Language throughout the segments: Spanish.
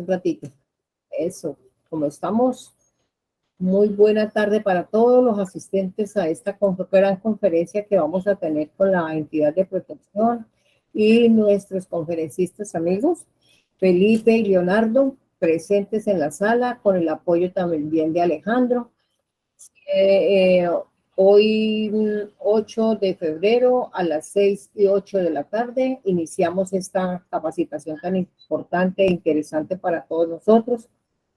un ratito. Eso, como estamos, muy buena tarde para todos los asistentes a esta gran conferencia que vamos a tener con la entidad de protección y nuestros conferencistas amigos, Felipe y Leonardo, presentes en la sala con el apoyo también de Alejandro. Hoy 8 de febrero a las 6:08 de la tarde iniciamos esta capacitación tan importante e interesante para todos nosotros.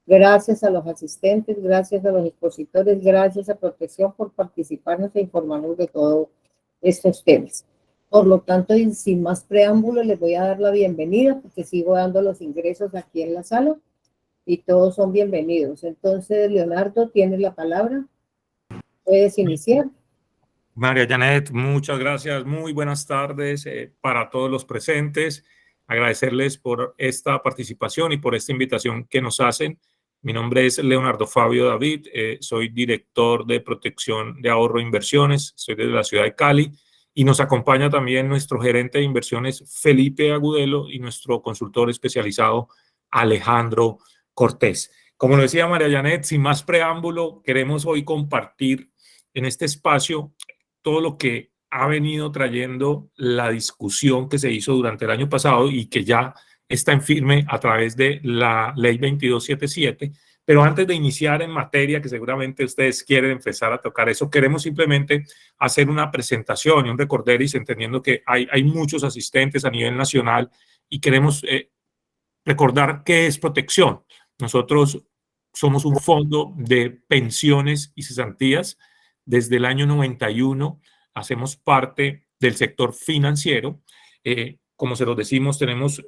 Gracias a los asistentes, gracias a los expositores, gracias a Protección por participarnos e informarnos de todos estos temas. Por lo tanto, y sin más preámbulo, les voy a dar la bienvenida porque sigo dando los ingresos aquí en la sala y todos son bienvenidos. Entonces, Leonardo, tienes la palabra. Puedes iniciar. María Janet, muchas gracias. Muy buenas tardes para todos los presentes. Agradecerles por esta participación y por esta invitación que nos hacen. Mi nombre es Leonardo Fabio David, soy director de protección de ahorro e inversiones, soy desde la ciudad de Cali y nos acompaña también nuestro gerente de inversiones Felipe Agudelo y nuestro consultor especializado Alejandro Cortés. Como lo decía María Janet, sin más preámbulo, queremos hoy compartir en este espacio todo lo que ha venido trayendo la discusión que se hizo durante el año pasado y que ya está en firme a través de la Ley 2277. Pero antes de iniciar en materia, que seguramente ustedes quieren empezar a tocar eso, queremos simplemente hacer una presentación y un recorderis, entendiendo que hay muchos asistentes a nivel nacional y queremos recordar qué es protección. Nosotros somos un fondo de pensiones y cesantías. Desde el año 91 hacemos parte del sector financiero. Como se los decimos, tenemos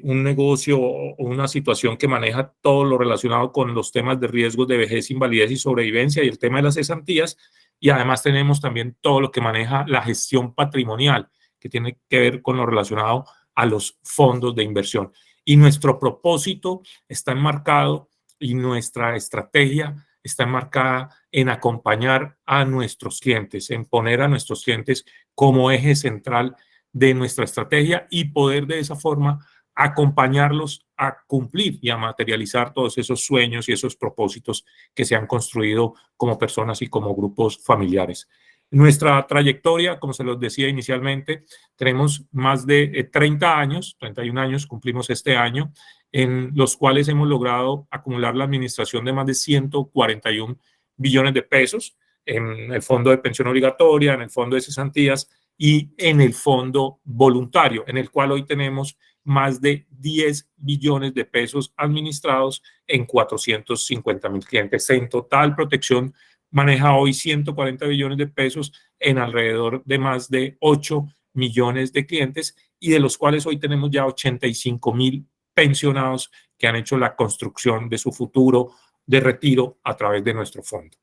un negocio o una situación que maneja todo lo relacionado con los temas de riesgos de vejez, invalidez y sobrevivencia y el tema de las cesantías. Y además tenemos también todo lo que maneja la gestión patrimonial, que tiene que ver con lo relacionado a los fondos de inversión. Y nuestro propósito está enmarcado y nuestra estrategia está enmarcada en acompañar a nuestros clientes, en poner a nuestros clientes como eje central de nuestra estrategia y poder de esa forma acompañarlos a cumplir y a materializar todos esos sueños y esos propósitos que se han construido como personas y como grupos familiares. Nuestra trayectoria, como se los decía inicialmente, tenemos más de 30 años, 31 años cumplimos este año, en los cuales hemos logrado acumular la administración de más de 141 billones de pesos en el fondo de pensión obligatoria, en el fondo de cesantías y en el fondo voluntario, en el cual hoy tenemos más de 10 billones de pesos administrados en 450,000 clientes. En total, Protección maneja hoy 140 billones de pesos en alrededor de más de 8 millones de clientes y de los cuales hoy tenemos ya 85,000 pensionados que han hecho la construcción de su futuro de retiro a través de nuestro fondo.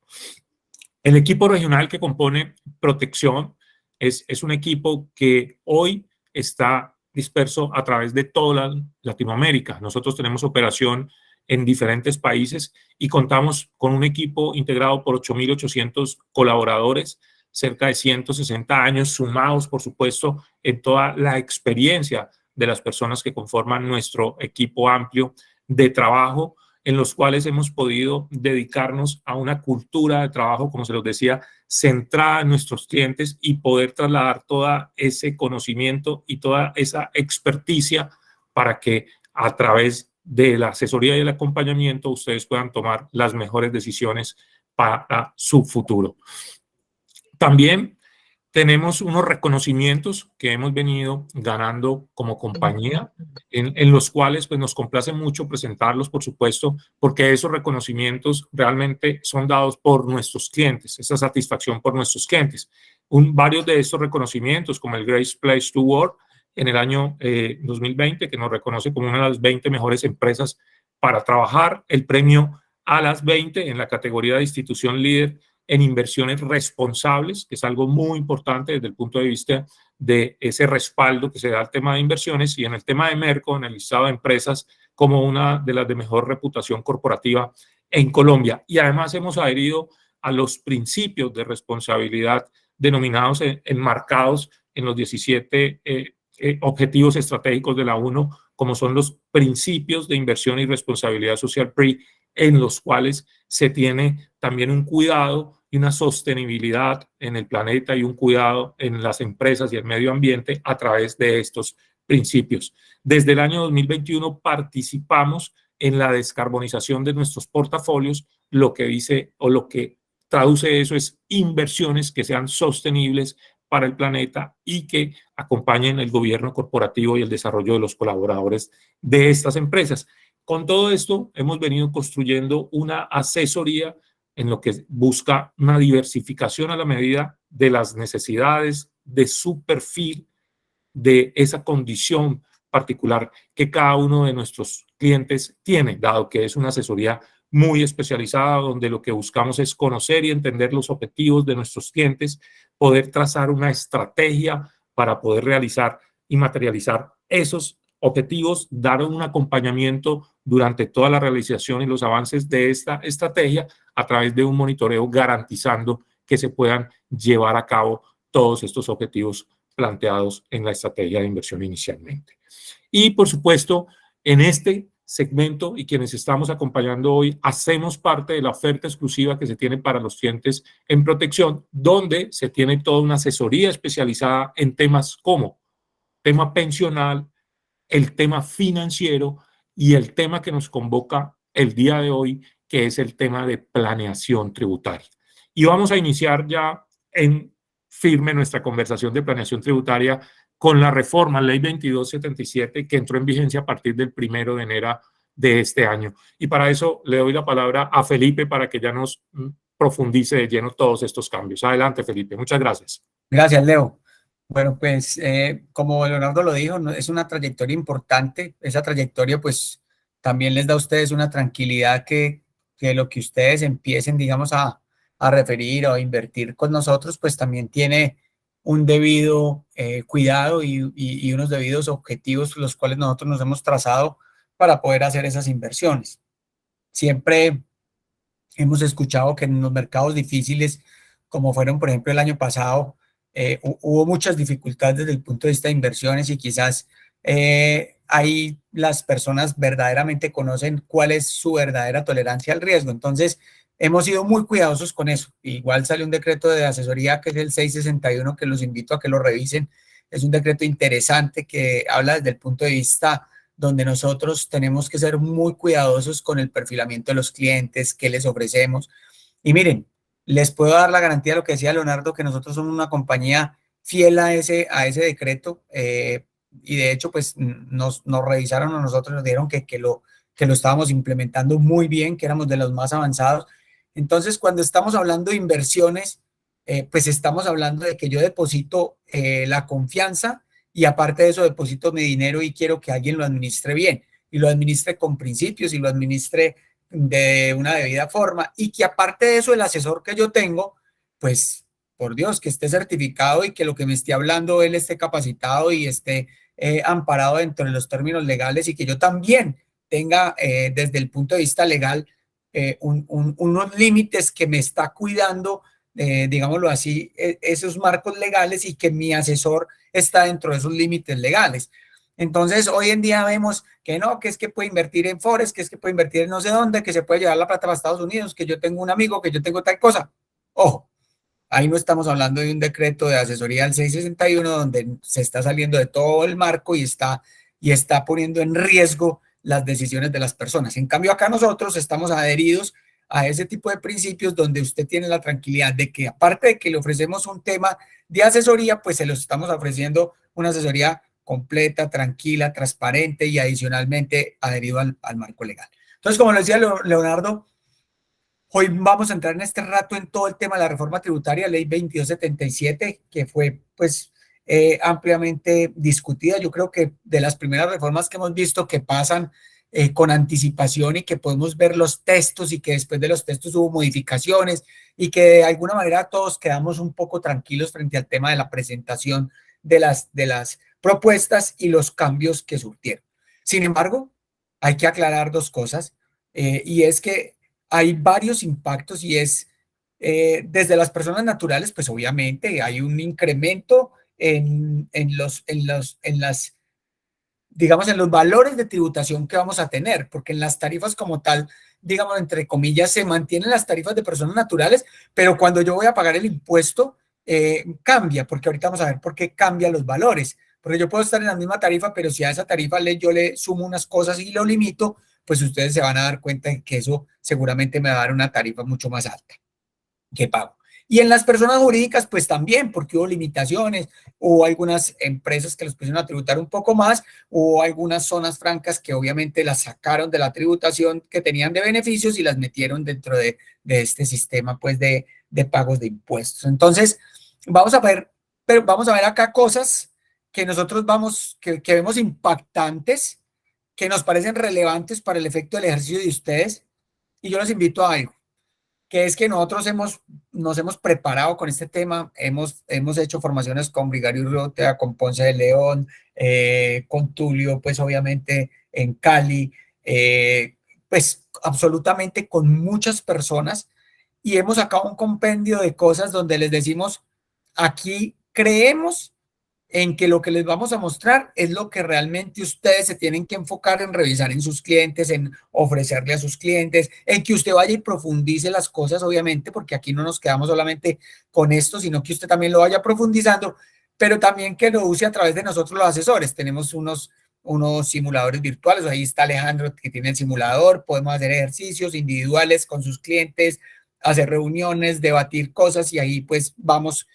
El equipo regional que compone Protección es un equipo que hoy está disperso a través de toda Latinoamérica. Nosotros tenemos operación en diferentes países y contamos con un equipo integrado por 8,800 colaboradores, cerca de 160 años sumados, por supuesto, en toda la experiencia de las personas que conforman nuestro equipo amplio de trabajo, en los cuales hemos podido dedicarnos a una cultura de trabajo, como se los decía, centrada en nuestros clientes y poder trasladar todo ese conocimiento y toda esa experticia para que a través de la asesoría y el acompañamiento ustedes puedan tomar las mejores decisiones para su futuro. También tenemos unos reconocimientos que hemos venido ganando como compañía, en los cuales pues, nos complace mucho presentarlos, por supuesto, porque esos reconocimientos realmente son dados por nuestros clientes, esa satisfacción por nuestros clientes. Varios de estos reconocimientos, como el Great Place to Work en el año 2020, que nos reconoce como una de las 20 mejores empresas para trabajar, el premio a las 20 en la categoría de institución líder en inversiones responsables, que es algo muy importante desde el punto de vista de ese respaldo que se da al tema de inversiones, y en el tema de Merco, en el listado de empresas, como una de las de mejor reputación corporativa en Colombia. Y además hemos adherido a los principios de responsabilidad denominados enmarcados en los 17 objetivos estratégicos de la ONU como son los principios de inversión y responsabilidad social PRI, en los cuales se tiene también un cuidado y una sostenibilidad en el planeta y un cuidado en las empresas y el medio ambiente a través de estos principios. Desde el año 2021 participamos en la descarbonización de nuestros portafolios. Lo que dice o lo que traduce eso es inversiones que sean sostenibles para el planeta y que acompañen el gobierno corporativo y el desarrollo de los colaboradores de estas empresas. Con todo esto, hemos venido construyendo una asesoría en lo que busca una diversificación a la medida de las necesidades, de su perfil, de esa condición particular que cada uno de nuestros clientes tiene, dado que es una asesoría muy especializada donde lo que buscamos es conocer y entender los objetivos de nuestros clientes, poder trazar una estrategia para poder realizar y materializar esos objetivos, dar un acompañamiento durante toda la realización y los avances de esta estrategia a través de un monitoreo garantizando que se puedan llevar a cabo todos estos objetivos planteados en la estrategia de inversión inicialmente. Y por supuesto, en este segmento y quienes estamos acompañando hoy, hacemos parte de la oferta exclusiva que se tiene para los clientes en protección, donde se tiene toda una asesoría especializada en temas como tema pensional, el tema financiero y el tema que nos convoca el día de hoy, que es el tema de planeación tributaria. Y vamos a iniciar ya en firme nuestra conversación de planeación tributaria con la reforma Ley 2277 que entró en vigencia a partir del 1 de enero de este año. Y para eso le doy la palabra a Felipe para que ya nos profundice de lleno todos estos cambios. Adelante, Felipe. Muchas gracias. Gracias, Leo. Bueno, pues como Leonardo lo dijo, es una trayectoria importante. Esa trayectoria pues también les da a ustedes una tranquilidad que lo que ustedes empiecen, digamos, a referir o a invertir con nosotros, pues también tiene un debido cuidado y unos debidos objetivos los cuales nosotros nos hemos trazado para poder hacer esas inversiones. Siempre hemos escuchado que en los mercados difíciles, como fueron, por ejemplo, el año pasado, hubo muchas dificultades desde el punto de vista de inversiones y quizás ahí las personas verdaderamente conocen cuál es su verdadera tolerancia al riesgo. Entonces, hemos sido muy cuidadosos con eso. Igual sale un decreto de asesoría que es el 661, que los invito a que lo revisen. Es un decreto interesante que habla desde el punto de vista donde nosotros tenemos que ser muy cuidadosos con el perfilamiento de los clientes, qué les ofrecemos. Y miren, les puedo dar la garantía de lo que decía Leonardo, que nosotros somos una compañía fiel a ese decreto, y de hecho, pues nos revisaron a nosotros, nos dijeron que lo estábamos implementando muy bien, que éramos de los más avanzados. Entonces, cuando estamos hablando de inversiones, pues estamos hablando de que yo deposito la confianza y aparte de eso deposito mi dinero y quiero que alguien lo administre bien y lo administre con principios y lo administre de una debida forma y que aparte de eso el asesor que yo tengo, pues por Dios, que esté certificado y que lo que me esté hablando él esté capacitado y esté amparado dentro de los términos legales y que yo también tenga desde el punto de vista legal unos límites que me está cuidando, digámoslo así, esos marcos legales y que mi asesor está dentro de esos límites legales. Entonces, hoy en día vemos que no, que es que puede invertir en Forex, que es que puede invertir en no sé dónde, que se puede llevar la plata para Estados Unidos, que yo tengo un amigo, que yo tengo tal cosa. Ojo, ahí no estamos hablando de un decreto de asesoría del 661 donde se está saliendo de todo el marco y está poniendo en riesgo las decisiones de las personas. En cambio, acá nosotros estamos adheridos a ese tipo de principios donde usted tiene la tranquilidad de que aparte de que le ofrecemos un tema de asesoría, pues se los estamos ofreciendo una asesoría completa, tranquila, transparente y adicionalmente adherido al marco legal. Entonces, como lo decía Leonardo, hoy vamos a entrar en este rato en todo el tema de la reforma tributaria, ley 2277, que fue pues ampliamente discutida. Yo creo que de las primeras reformas que hemos visto que pasan con anticipación y que podemos ver los textos y que después de los textos hubo modificaciones y que de alguna manera todos quedamos un poco tranquilos frente al tema de la presentación de las propuestas y los cambios que surtieron. Sin embargo, hay que aclarar dos cosas y es que hay varios impactos y es desde las personas naturales, pues obviamente hay un incremento en las digamos, en los valores de tributación que vamos a tener, porque en las tarifas como tal, digamos, entre comillas, se mantienen las tarifas de personas naturales, pero cuando yo voy a pagar el impuesto, cambia, porque ahorita vamos a ver por qué cambian los valores, porque yo puedo estar en la misma tarifa, pero si a esa tarifa yo le sumo unas cosas y lo limito, pues ustedes se van a dar cuenta de que eso seguramente me va a dar una tarifa mucho más alta que pago. Y en las personas jurídicas, pues también, porque hubo limitaciones, o algunas empresas que los pusieron a tributar un poco más, o algunas zonas francas que obviamente las sacaron de la tributación que tenían de beneficios y las metieron dentro de este sistema, pues, de pagos de impuestos. Entonces, vamos a ver, pero vamos a ver acá cosas que nosotros que vemos impactantes, que nos parecen relevantes para el efecto del ejercicio de ustedes, y yo los invito a algo, que es que nosotros nos hemos preparado con este tema, hemos hecho formaciones con Brigario Urrutia, con Ponce de León, con Tulio, pues obviamente en Cali, pues absolutamente con muchas personas, y hemos sacado un compendio de cosas donde les decimos, aquí creemos en que lo que les vamos a mostrar es lo que realmente ustedes se tienen que enfocar en revisar en sus clientes, en ofrecerle a sus clientes, en que usted vaya y profundice las cosas, obviamente, porque aquí no nos quedamos solamente con esto, sino que usted también lo vaya profundizando, pero también que lo use a través de nosotros los asesores. Tenemos unos simuladores virtuales, ahí está Alejandro que tiene el simulador, podemos hacer ejercicios individuales con sus clientes, hacer reuniones, debatir cosas y ahí pues vamos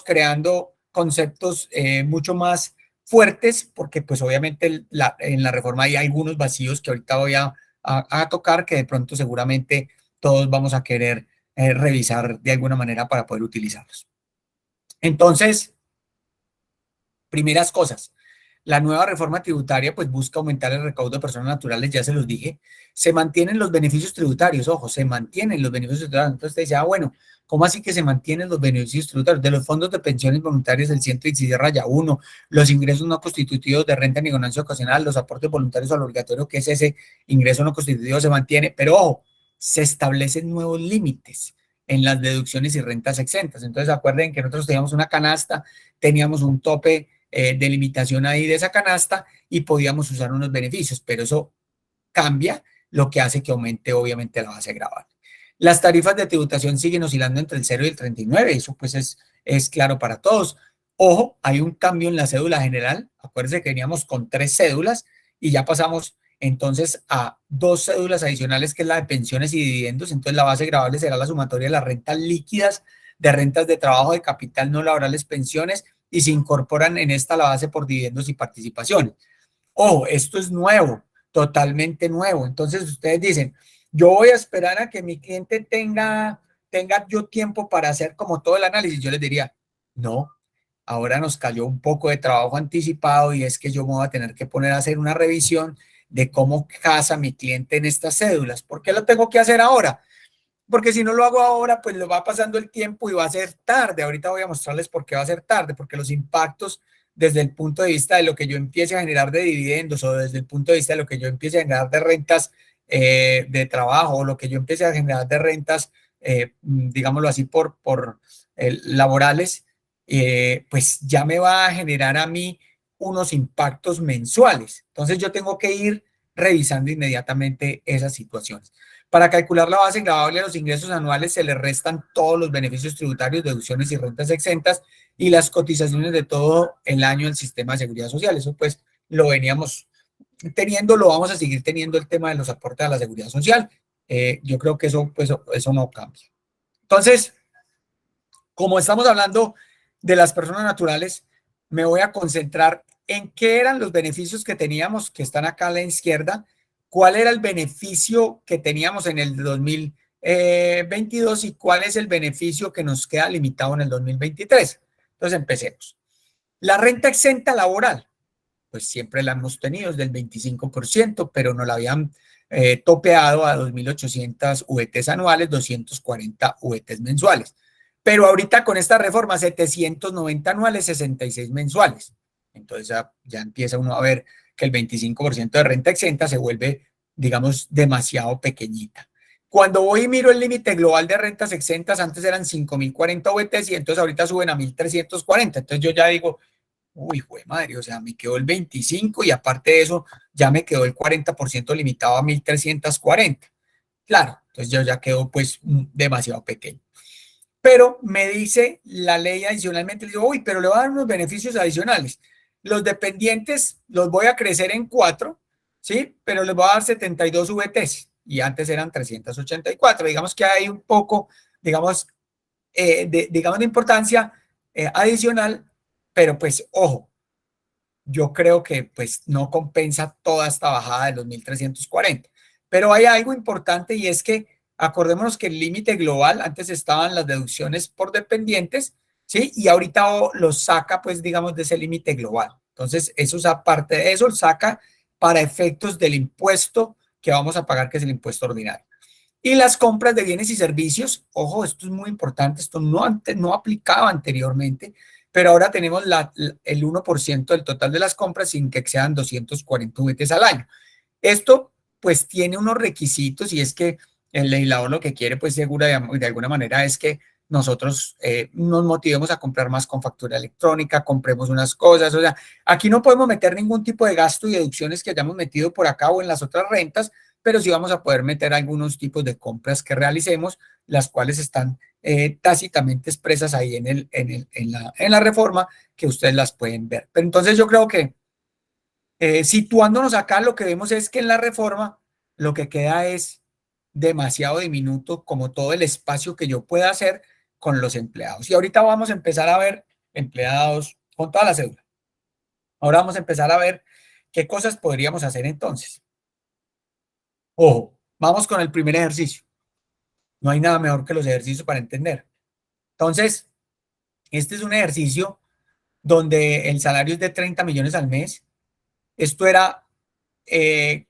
creando conceptos mucho más fuertes, porque pues obviamente en la reforma hay algunos vacíos que ahorita voy a tocar, que de pronto seguramente todos vamos a querer revisar de alguna manera para poder utilizarlos. Entonces, primeras cosas. La nueva reforma tributaria pues busca aumentar el recaudo de personas naturales, ya se los dije. Se mantienen los beneficios tributarios, ojo, se mantienen los beneficios tributarios. Entonces usted dice, bueno, ¿cómo así que se mantienen los beneficios tributarios? De los fondos de pensiones voluntarias del 116-1, los ingresos no constitutivos de renta ni ganancia ocasional, los aportes voluntarios al obligatorio, que es ese ingreso no constitutivo, se mantiene, pero ojo, se establecen nuevos límites en las deducciones y rentas exentas. Entonces acuerden que nosotros teníamos una canasta, teníamos un tope de limitación ahí de esa canasta y podíamos usar unos beneficios, pero eso cambia, lo que hace que aumente obviamente la base gravable. Las tarifas de tributación siguen oscilando entre el 0 y el 39, eso pues es claro para todos. Ojo, hay un cambio en la cédula general, acuérdense que veníamos con 3 cédulas y ya pasamos entonces a 2 cédulas adicionales, que es la de pensiones y dividendos. Entonces la base gravable será la sumatoria de las rentas líquidas, de rentas de trabajo, de capital no laborales, pensiones, y se incorporan en esta la base por dividendos y participaciones. Ojo, esto es nuevo, totalmente nuevo. Entonces ustedes dicen, yo voy a esperar a que mi cliente tenga yo tiempo para hacer como todo el análisis. Yo les diría, no, ahora nos cayó un poco de trabajo anticipado y es que yo me voy a tener que poner a hacer una revisión de cómo casa mi cliente en estas cédulas. ¿Por qué lo tengo que hacer ahora? Porque si no lo hago ahora, pues lo va pasando el tiempo y va a ser tarde. Ahorita voy a mostrarles por qué va a ser tarde, porque los impactos desde el punto de vista de lo que yo empiece a generar de dividendos o desde el punto de vista de lo que yo empiece a generar de rentas de trabajo o lo que yo empiece a generar de rentas, digámoslo así, por laborales, pues ya me va a generar a mí unos impactos mensuales. Entonces yo tengo que ir revisando inmediatamente esas situaciones. Para calcular la base gravable a los ingresos anuales se le restan todos los beneficios tributarios, deducciones y rentas exentas y las cotizaciones de todo el año del sistema de seguridad social. Eso pues lo veníamos teniendo, lo vamos a seguir teniendo, el tema de los aportes a la seguridad social. Yo creo que eso no cambia. Entonces, como estamos hablando de las personas naturales, me voy a concentrar en qué eran los beneficios que teníamos, que están acá a la izquierda, cuál era el beneficio que teníamos en el 2022 y cuál es el beneficio que nos queda limitado en el 2023. Entonces, empecemos. La renta exenta laboral, pues siempre la hemos tenido, es del 25%, pero no la habían topeado a 2.800 UETs anuales, 240 UETs mensuales. Pero ahorita con esta reforma, 790 anuales, 66 mensuales. Entonces ya empieza uno a ver que el 25% de renta exenta se vuelve, digamos, demasiado pequeñita. Cuando voy y miro el límite global de rentas exentas, antes eran 5.040 UETs y entonces ahorita suben a 1.340. Entonces yo ya digo, Uy, jue madre, o sea, me quedó el 25 y aparte de eso, ya me quedó el 40% limitado a 1.340. Claro, entonces yo ya quedo pues demasiado pequeño. Pero me dice la ley adicionalmente, le digo, uy, pero le voy a dar unos beneficios adicionales. Los dependientes los voy a crecer en 4, ¿sí? Pero les voy a dar 72 VTs y antes eran 384. Digamos que hay un poco, digamos, de importancia adicional, pero pues, ojo, yo creo que pues no compensa toda esta bajada de los 1.340. Pero hay algo importante y es que acordémonos que el límite global, antes estaban las deducciones por dependientes, ¿sí? Y ahorita los saca, pues, digamos, de ese límite global. Entonces, eso es aparte de eso, saca para efectos del impuesto que vamos a pagar, que es el impuesto ordinario. Y las compras de bienes y servicios, ojo, esto es muy importante, esto no aplicaba anteriormente, pero ahora tenemos el 1% del total de las compras sin que excedan 240 VTs al año. Esto pues tiene unos requisitos y es que el legislador lo que quiere pues segura de alguna manera es que nosotros nos motivemos a comprar más con factura electrónica, compremos unas cosas, o sea, aquí no podemos meter ningún tipo de gasto y deducciones que hayamos metido por acá o en las otras rentas, pero sí vamos a poder meter algunos tipos de compras que realicemos, las cuales están tácitamente expresas ahí en la reforma, que ustedes las pueden ver. Pero entonces yo creo que situándonos acá, lo que vemos es que en la reforma lo que queda es demasiado diminuto como todo el espacio que yo pueda hacer con los empleados. Y ahorita vamos a empezar a ver empleados con toda la cédula. Ahora vamos a empezar a ver qué cosas podríamos hacer entonces. Ojo, vamos con el primer ejercicio. No hay nada mejor que los ejercicios para entender. Entonces, este es un ejercicio donde el salario es de 30 millones al mes. Esto era,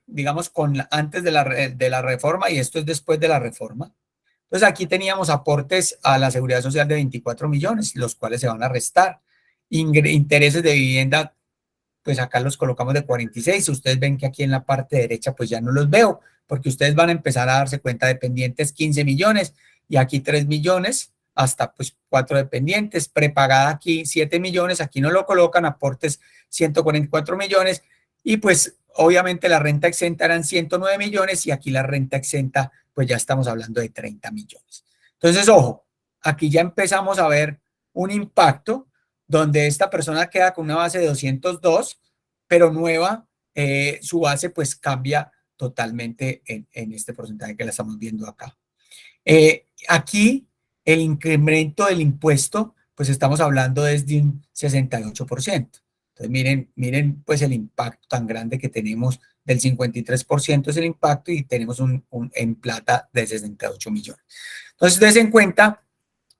digamos, antes de la reforma y esto es después de la reforma. Entonces, aquí teníamos aportes a la seguridad social de 24 millones, los cuales se van a restar. Intereses de vivienda, pues acá los colocamos de 46. Ustedes ven que aquí en la parte derecha, pues ya no los veo, porque ustedes van a empezar a darse cuenta de dependientes 15 millones y aquí 3 millones, hasta pues 4 dependientes, prepagada aquí 7 millones, aquí no lo colocan, aportes 144 millones y pues obviamente la renta exenta eran 109 millones y aquí la renta exenta pues ya estamos hablando de 30 millones. Entonces, ojo, aquí ya empezamos a ver un impacto donde esta persona queda con una base de 202, pero nueva, su base pues cambia totalmente en este porcentaje que la estamos viendo acá. Aquí el incremento del impuesto, pues estamos hablando desde un 68%. Entonces miren pues el impacto tan grande que tenemos, del 53% es el impacto y tenemos en plata de 68 millones. Entonces, des en cuenta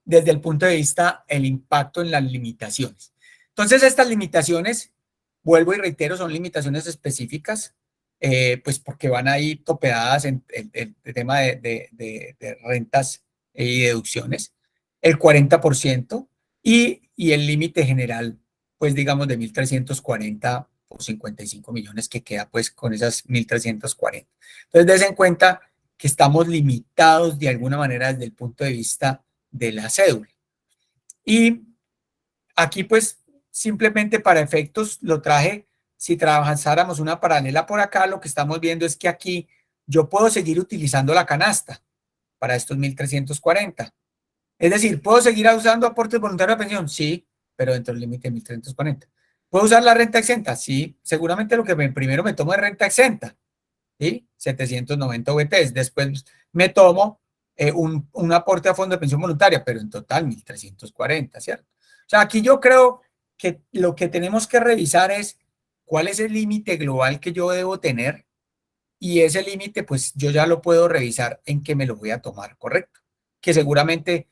desde el punto de vista el impacto en las limitaciones. Entonces, estas limitaciones, vuelvo y reitero, son limitaciones específicas, pues porque van ahí topeadas en el tema de rentas y deducciones, el 40% y el límite general, pues digamos de 1.340 por 55 millones que queda pues con esas 1.340. Entonces, des en cuenta que estamos limitados de alguna manera desde el punto de vista de la cédula. Y aquí pues simplemente para efectos lo traje, si trabajáramos una paralela por acá, lo que estamos viendo es que aquí yo puedo seguir utilizando la canasta para estos 1.340. Es decir, ¿puedo seguir usando aportes voluntarios de pensión? Sí, pero dentro del límite de 1.340. ¿Puedo usar la renta exenta? Sí, seguramente lo que primero me tomo es renta exenta, ¿sí? 790 VTs. Después me tomo un aporte a fondo de pensión voluntaria, pero en total 1.340, ¿cierto? O sea, aquí yo creo que lo que tenemos que revisar es cuál es el límite global que yo debo tener y ese límite, pues yo ya lo puedo revisar en qué me lo voy a tomar, ¿correcto? Que seguramente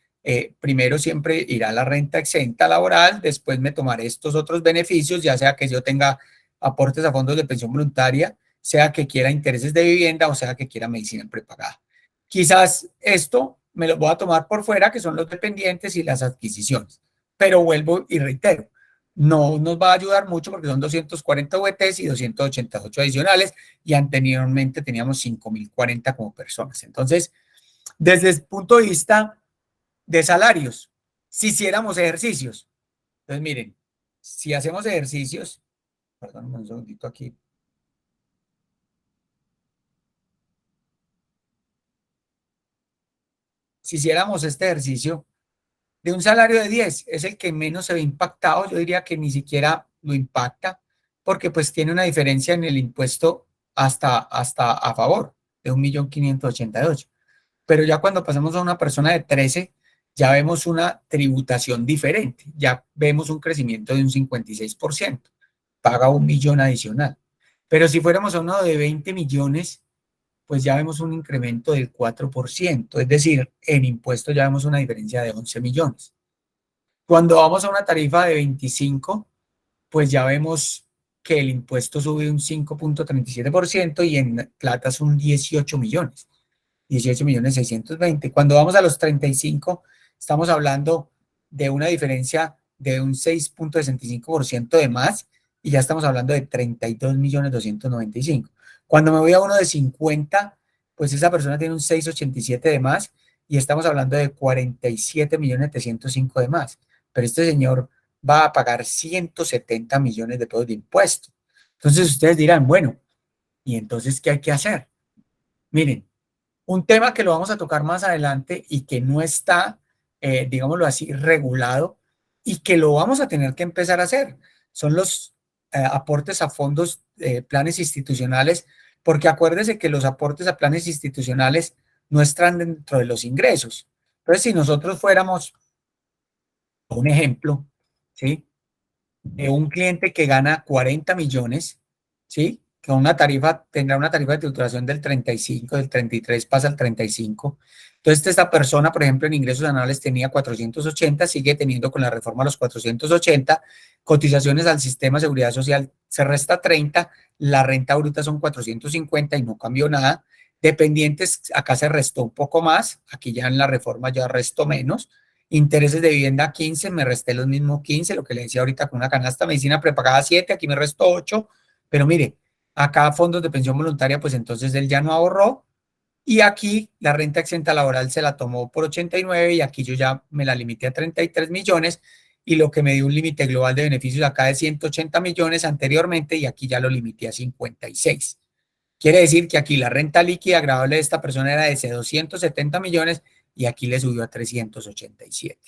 primero siempre irá la renta exenta laboral, después me tomaré estos otros beneficios, ya sea que yo tenga aportes a fondos de pensión voluntaria, sea que quiera intereses de vivienda o sea que quiera medicina prepagada. Quizás esto me lo voy a tomar por fuera, que son los dependientes y las adquisiciones, pero vuelvo y reitero, no nos va a ayudar mucho porque son 240 VTs y 288 adicionales y anteriormente teníamos 5.040 como personas. Entonces, desde el punto de vista de salarios, si hiciéramos ejercicios, entonces miren, si hacemos ejercicios, perdón un segundito aquí. Si hiciéramos este ejercicio, de un salario de 10 es el que menos se ve impactado, yo diría que ni siquiera lo impacta, porque pues tiene una diferencia en el impuesto hasta a favor de 1.588.000. Pero ya cuando pasamos a una persona de 13, ya vemos una tributación diferente, ya vemos un crecimiento de un 56%, paga 1.000.000 adicional. Pero si fuéramos a uno de 20 millones, pues ya vemos un incremento del 4%, es decir, en impuestos ya vemos una diferencia de 11 millones. Cuando vamos a una tarifa de 25, pues ya vemos que el impuesto sube un 5.37% y en plata es un 18 millones. 18.620.000. Cuando vamos a los 35, estamos hablando de una diferencia de un 6.65% de más y ya estamos hablando de 32.295.000. Cuando me voy a uno de 50, pues esa persona tiene un 6.87 de más y estamos hablando de 47.705.000 de más. Pero este señor va a pagar 170 millones de pesos de impuestos. Entonces ustedes dirán, bueno, ¿y entonces qué hay que hacer? Miren, un tema que lo vamos a tocar más adelante y que no está, digámoslo así, regulado y que lo vamos a tener que empezar a hacer son los aportes a fondos, planes institucionales, porque acuérdese que los aportes a planes institucionales no están dentro de los ingresos. Entonces, si nosotros fuéramos, un ejemplo, ¿sí? De un cliente que gana 40 millones, ¿sí? Con una tarifa, tendrá una tarifa de tributación del 35, del 33 pasa al 35. Entonces, esta persona, por ejemplo, en ingresos anuales tenía 480, sigue teniendo con la reforma los 480, cotizaciones al sistema de seguridad social se resta 30, la renta bruta son 450 y no cambió nada. Dependientes, acá se restó un poco más, aquí ya en la reforma ya restó menos. Intereses de vivienda 15, me resté los mismos 15, lo que le decía ahorita con una canasta. Medicina prepagada 7, aquí me restó 8, pero mire, acá fondos de pensión voluntaria, pues entonces él ya no ahorró, y aquí la renta exenta laboral se la tomó por 89 y aquí yo ya me la limité a 33 millones y lo que me dio un límite global de beneficios acá de 180 millones anteriormente y aquí ya lo limité a 56. Quiere decir que aquí la renta líquida agravable de esta persona era de 270 millones y aquí le subió a 387.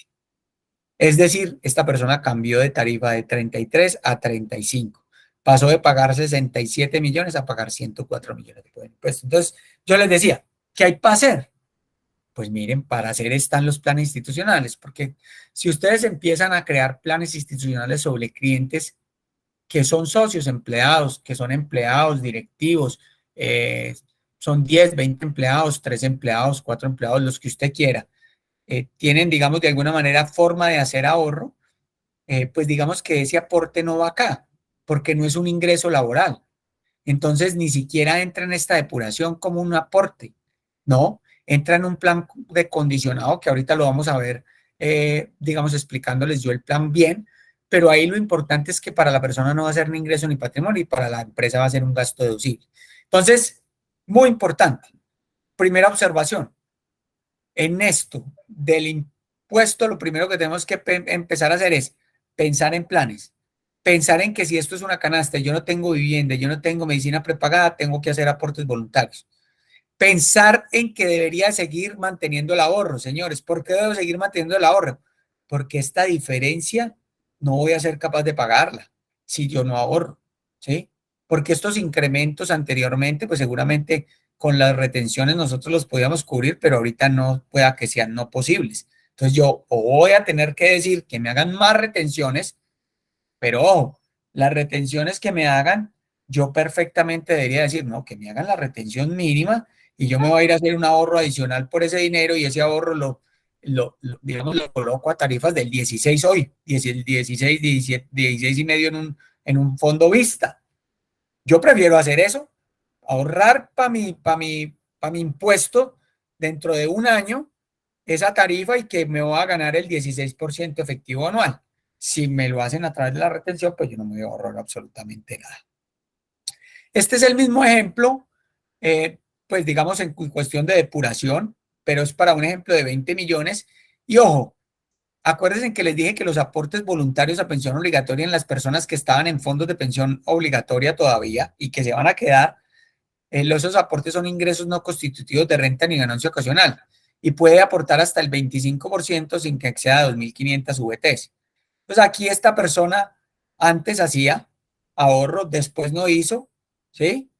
Es decir, esta persona cambió de tarifa de 33 a 35. Pasó de pagar 67 millones a pagar 104 millones de impuestos. Entonces, yo les decía, ¿qué hay para hacer? Pues miren, para hacer están los planes institucionales, porque si ustedes empiezan a crear planes institucionales sobre clientes que son socios empleados, que son empleados directivos, son 10, 20 empleados, 3 empleados, 4 empleados, los que usted quiera, tienen, digamos, de alguna manera forma de hacer ahorro, pues digamos que ese aporte no va acá, porque no es un ingreso laboral. Entonces, ni siquiera entra en esta depuración como un aporte, ¿no? Entra en un plan de condicionado, que ahorita lo vamos a ver, digamos, explicándoles yo el plan bien, pero ahí lo importante es que para la persona no va a ser ni ingreso ni patrimonio y para la empresa va a ser un gasto deducible. Entonces, muy importante. Primera observación. En esto del impuesto, lo primero que tenemos que empezar a hacer es pensar en planes. Pensar en que si esto es una canasta y yo no tengo vivienda, yo no tengo medicina prepagada, tengo que hacer aportes voluntarios. Pensar en que debería seguir manteniendo el ahorro, señores. ¿Por qué debo seguir manteniendo el ahorro? Porque esta diferencia no voy a ser capaz de pagarla si yo no ahorro, ¿sí? Porque estos incrementos anteriormente, pues seguramente con las retenciones nosotros los podíamos cubrir, pero ahorita no pueda que sean no posibles. Entonces yo voy a tener que decir que me hagan más retenciones, pero ojo, las retenciones que me hagan, yo perfectamente debería decir, no, que me hagan la retención mínima y yo me voy a ir a hacer un ahorro adicional por ese dinero y ese ahorro digamos, lo coloco a tarifas del 16 hoy, 16, 17, 16 y medio en un fondo vista. Yo prefiero hacer eso, ahorrar para mi impuesto dentro de un año esa tarifa y que me voy a ganar el 16% efectivo anual. Si me lo hacen a través de la retención, pues yo no me voy a ahorrar absolutamente nada. Este es el mismo ejemplo, pues digamos en cuestión de depuración, pero es para un ejemplo de 20 millones. Y ojo, acuérdense que les dije que los aportes voluntarios a pensión obligatoria en las personas que estaban en fondos de pensión obligatoria todavía y que se van a quedar, esos aportes son ingresos no constitutivos de renta ni ganancia ocasional y puede aportar hasta el 25% sin que exceda 2.500 VTs. Entonces aquí esta persona antes hacía ahorro, después no hizo, ¿sí?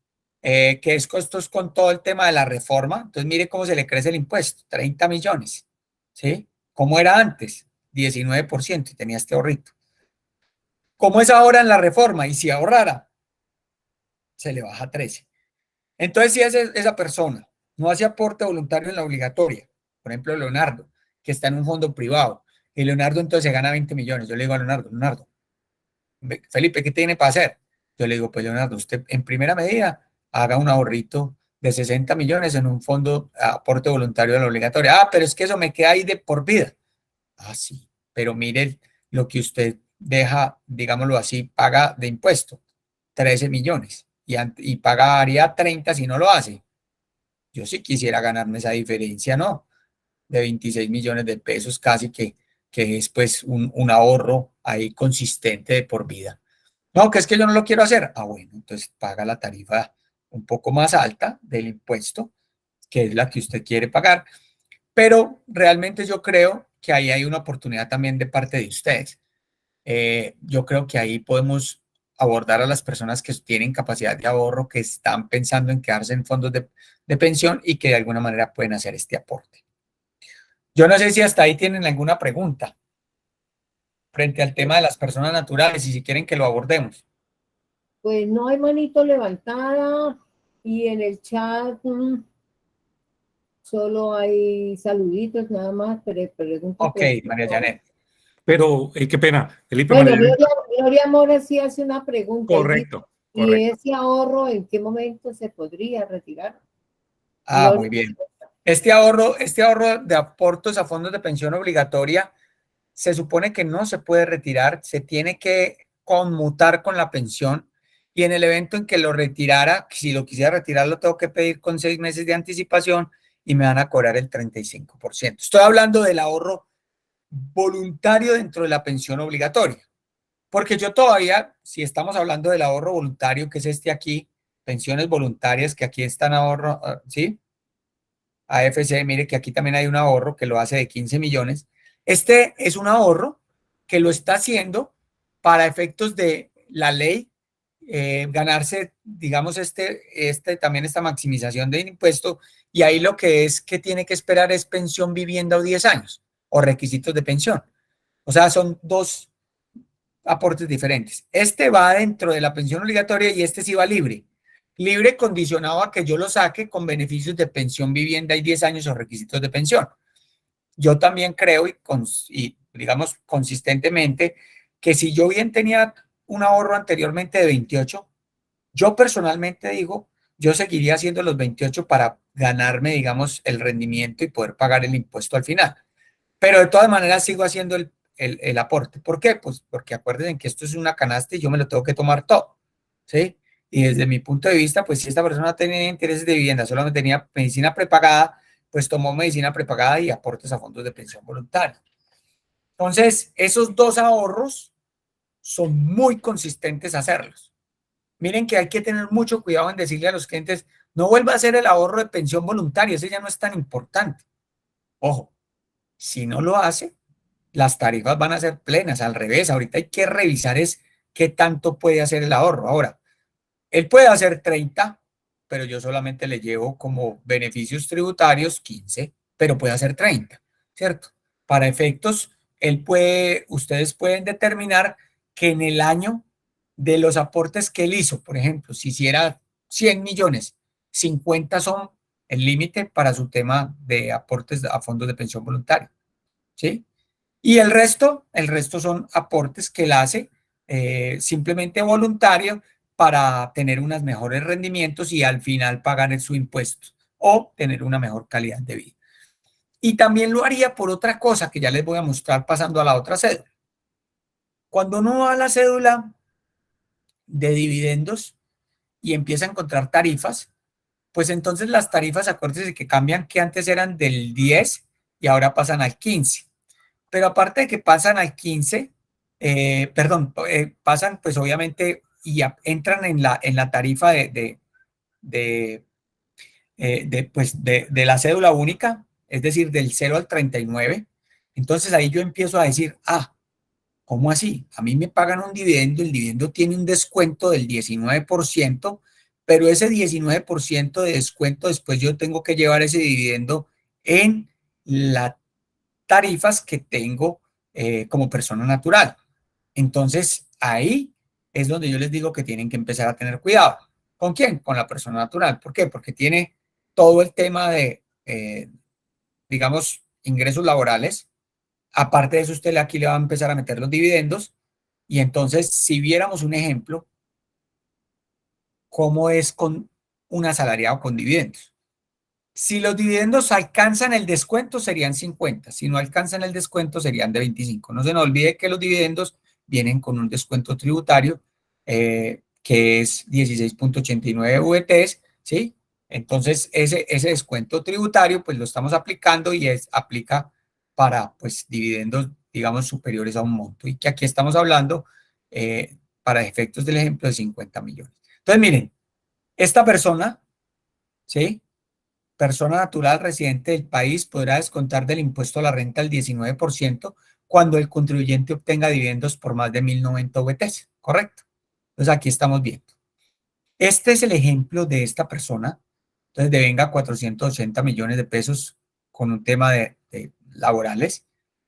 Que es costos con todo el tema de la reforma. Entonces mire cómo se le crece el impuesto, 30 millones, ¿sí? ¿Cómo era antes? 19% y tenía este ahorrito. ¿Cómo es ahora en la reforma? Y si ahorrara, se le baja 13. Entonces, si esa persona no hace aporte voluntario en la obligatoria, por ejemplo, Leonardo, que está en un fondo privado, y Leonardo entonces se gana 20 millones, yo le digo a Leonardo, Felipe, ¿qué tiene para hacer? Yo le digo, pues Leonardo, usted en primera medida haga un ahorrito de 60 millones en un fondo aporte voluntario de la obligatoria. Ah, pero es que eso me queda ahí de por vida. Ah, sí, pero mire lo que usted deja, digámoslo así, paga de impuesto, 13 millones y pagaría 30 si no lo hace. Yo sí quisiera ganarme esa diferencia, ¿no? De 26 millones de pesos casi que es pues un ahorro ahí consistente de por vida. No, que es que yo no lo quiero hacer. Ah, bueno, entonces paga la tarifa un poco más alta del impuesto, que es la que usted quiere pagar. Pero realmente yo creo que ahí hay una oportunidad también de parte de ustedes. Yo creo que ahí podemos abordar a las personas que tienen capacidad de ahorro, que están pensando en quedarse en fondos de pensión y que de alguna manera pueden hacer este aporte. Yo no sé si hasta ahí tienen alguna pregunta frente al tema de las personas naturales y si quieren que lo abordemos. Pues no hay manito levantada y en el chat solo hay saluditos nada más, pero pregunta. Ok, María Janet. Pero, qué pena, Felipe. Bueno, Gloria Mora sí hace una pregunta. Correcto, ¿Y correcto. ese ahorro en qué momento se podría retirar? Ah, muy bien. Este ahorro de aportes a fondos de pensión obligatoria se supone que no se puede retirar, se tiene que conmutar con la pensión y en el evento en que lo retirara, si lo quisiera retirar, lo tengo que pedir con 6 meses de anticipación y me van a cobrar el 35%. Estoy hablando del ahorro voluntario dentro de la pensión obligatoria, porque yo todavía, si estamos hablando del ahorro voluntario, que es este aquí, pensiones voluntarias, que aquí están ahorro, ¿sí? AFC, mire que aquí también hay un ahorro que lo hace de 15 millones. Este es un ahorro que lo está haciendo para efectos de la ley, ganarse, digamos, también esta maximización de impuesto, y ahí lo que es que tiene que esperar es pensión vivienda o 10 años, o requisitos de pensión. O sea, son dos aportes diferentes. Este va dentro de la pensión obligatoria y este sí va libre. Libre condicionado a que yo lo saque con beneficios de pensión vivienda y 10 años o requisitos de pensión. Yo también creo y digamos consistentemente que si yo bien tenía un ahorro anteriormente de 28, yo personalmente digo, yo seguiría haciendo los 28 para ganarme, digamos, el rendimiento y poder pagar el impuesto al final. Pero de todas maneras sigo haciendo el aporte. ¿Por qué? Pues porque acuérdense que esto es una canasta y yo me lo tengo que tomar todo, ¿sí? Y desde mi punto de vista, pues si esta persona tenía intereses de vivienda, solamente tenía medicina prepagada, pues tomó medicina prepagada y aportes a fondos de pensión voluntaria. Entonces, esos dos ahorros son muy consistentes hacerlos. Miren que hay que tener mucho cuidado en decirle a los clientes, no vuelva a hacer el ahorro de pensión voluntaria, ese ya no es tan importante. Ojo, si no lo hace, las tarifas van a ser plenas, al revés. Ahorita hay que revisar es qué tanto puede hacer el ahorro. Ahora, él puede hacer 30, pero yo solamente le llevo como beneficios tributarios 15, pero puede hacer 30, ¿cierto? Para efectos, ustedes pueden determinar que en el año de los aportes que él hizo, por ejemplo, si hiciera 100 millones, 50 son el límite para su tema de aportes a fondos de pensión voluntaria, ¿sí? Y el resto son aportes que él hace simplemente voluntario para tener unos mejores rendimientos y al final pagar su impuesto o tener una mejor calidad de vida. Y también lo haría por otra cosa que ya les voy a mostrar pasando a la otra cédula. Cuando uno va a la cédula de dividendos y empieza a encontrar tarifas, pues entonces las tarifas, acuérdense que cambian, que antes eran del 10 y ahora pasan al 15. pero aparte de que pasan al 15, pasan pues obviamente y entran en la tarifa de la cédula única, es decir, del 0 al 39. Entonces ahí yo empiezo a decir, ¿cómo así? A mí me pagan un dividendo, el dividendo tiene un descuento del 19%, pero ese 19% de descuento después yo tengo que llevar ese dividendo en las tarifas que tengo como persona natural. Entonces ahí es donde yo les digo que tienen que empezar a tener cuidado. ¿Con quién? Con la persona natural. ¿Por qué? Porque tiene todo el tema de, digamos, ingresos laborales. Aparte de eso, usted aquí le va a empezar a meter los dividendos. Y entonces, si viéramos un ejemplo, ¿cómo es con un asalariado con dividendos? Si los dividendos alcanzan el descuento, serían 50. Si no alcanzan el descuento, serían de 25. No se nos olvide que los dividendos vienen con un descuento tributario que es 16.89 VTs, ¿sí? Entonces, ese descuento tributario, pues lo estamos aplicando y aplica para, pues, dividendos, digamos, superiores a un monto. Y que aquí estamos hablando, para efectos del ejemplo, de 50 millones. Entonces, miren, esta persona, ¿sí? Persona natural residente del país podrá descontar del impuesto a la renta el 19% cuando el contribuyente obtenga dividendos por más de 1.090 VTs, ¿correcto? Entonces aquí estamos viendo. Este es el ejemplo de esta persona. Entonces devenga 480 millones de pesos con un tema de laborales,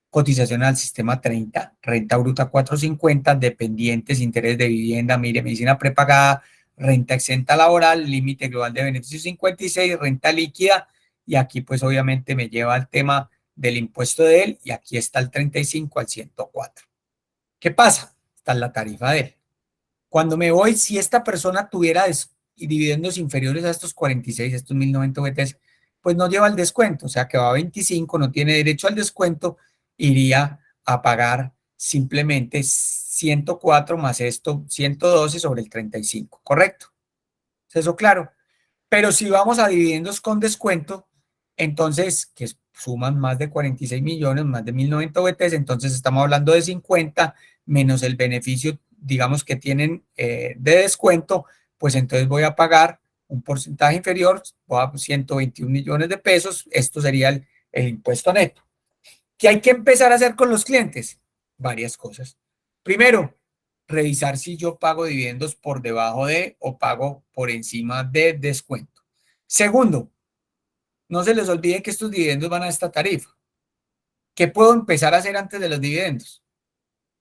cotización al sistema 30, renta bruta 450, dependientes, interés de vivienda, mire, medicina prepagada, renta exenta laboral, límite global de beneficios 56, renta líquida, y aquí pues obviamente me lleva al tema del impuesto de él, y aquí está el 35 al 104. ¿Qué pasa? Está en la tarifa de él. Cuando me voy, si esta persona tuviera dividendos inferiores a estos 46, estos 1.090 VTs, pues no lleva el descuento, o sea que va a 25, no tiene derecho al descuento, iría a pagar simplemente 104 más esto, 112 sobre el 35, ¿correcto? ¿Es eso claro? Pero si vamos a dividendos con descuento, entonces, que suman más de 46 millones, más de 1.090 VTs, entonces estamos hablando de 50 menos el beneficio, digamos, que tienen de descuento, pues entonces voy a pagar un porcentaje inferior, voy a 121 millones de pesos, esto sería el impuesto neto. ¿Qué hay que empezar a hacer con los clientes? Varias cosas. Primero, revisar si yo pago dividendos por debajo de o pago por encima de descuento. Segundo, no se les olvide que estos dividendos van a esta tarifa. ¿Qué puedo empezar a hacer antes de los dividendos?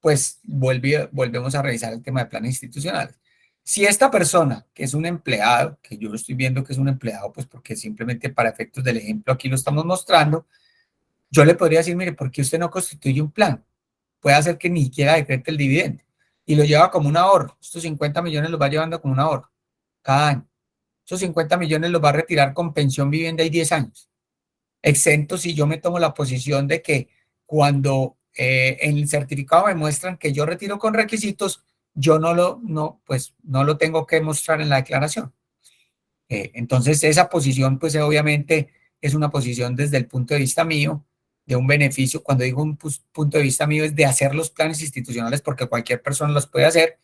Pues volvemos a revisar el tema de planes institucionales. Si esta persona, que es un empleado, que yo lo estoy viendo que es un empleado, pues porque simplemente para efectos del ejemplo aquí lo estamos mostrando, yo le podría decir, mire, ¿por qué usted no constituye un plan? Puede hacer que ni siquiera decrete el dividendo y lo lleva como un ahorro. Estos 50 millones los va llevando como un ahorro cada año. Esos 50 millones los va a retirar con pensión vivienda y 10 años. Exento si yo me tomo la posición de que cuando en el certificado me muestran que yo retiro con requisitos, yo no lo tengo que mostrar en la declaración. Entonces esa posición pues obviamente es una posición desde el punto de vista mío de un beneficio. Cuando digo un punto de vista mío es de hacer los planes institucionales porque cualquier persona los puede hacer,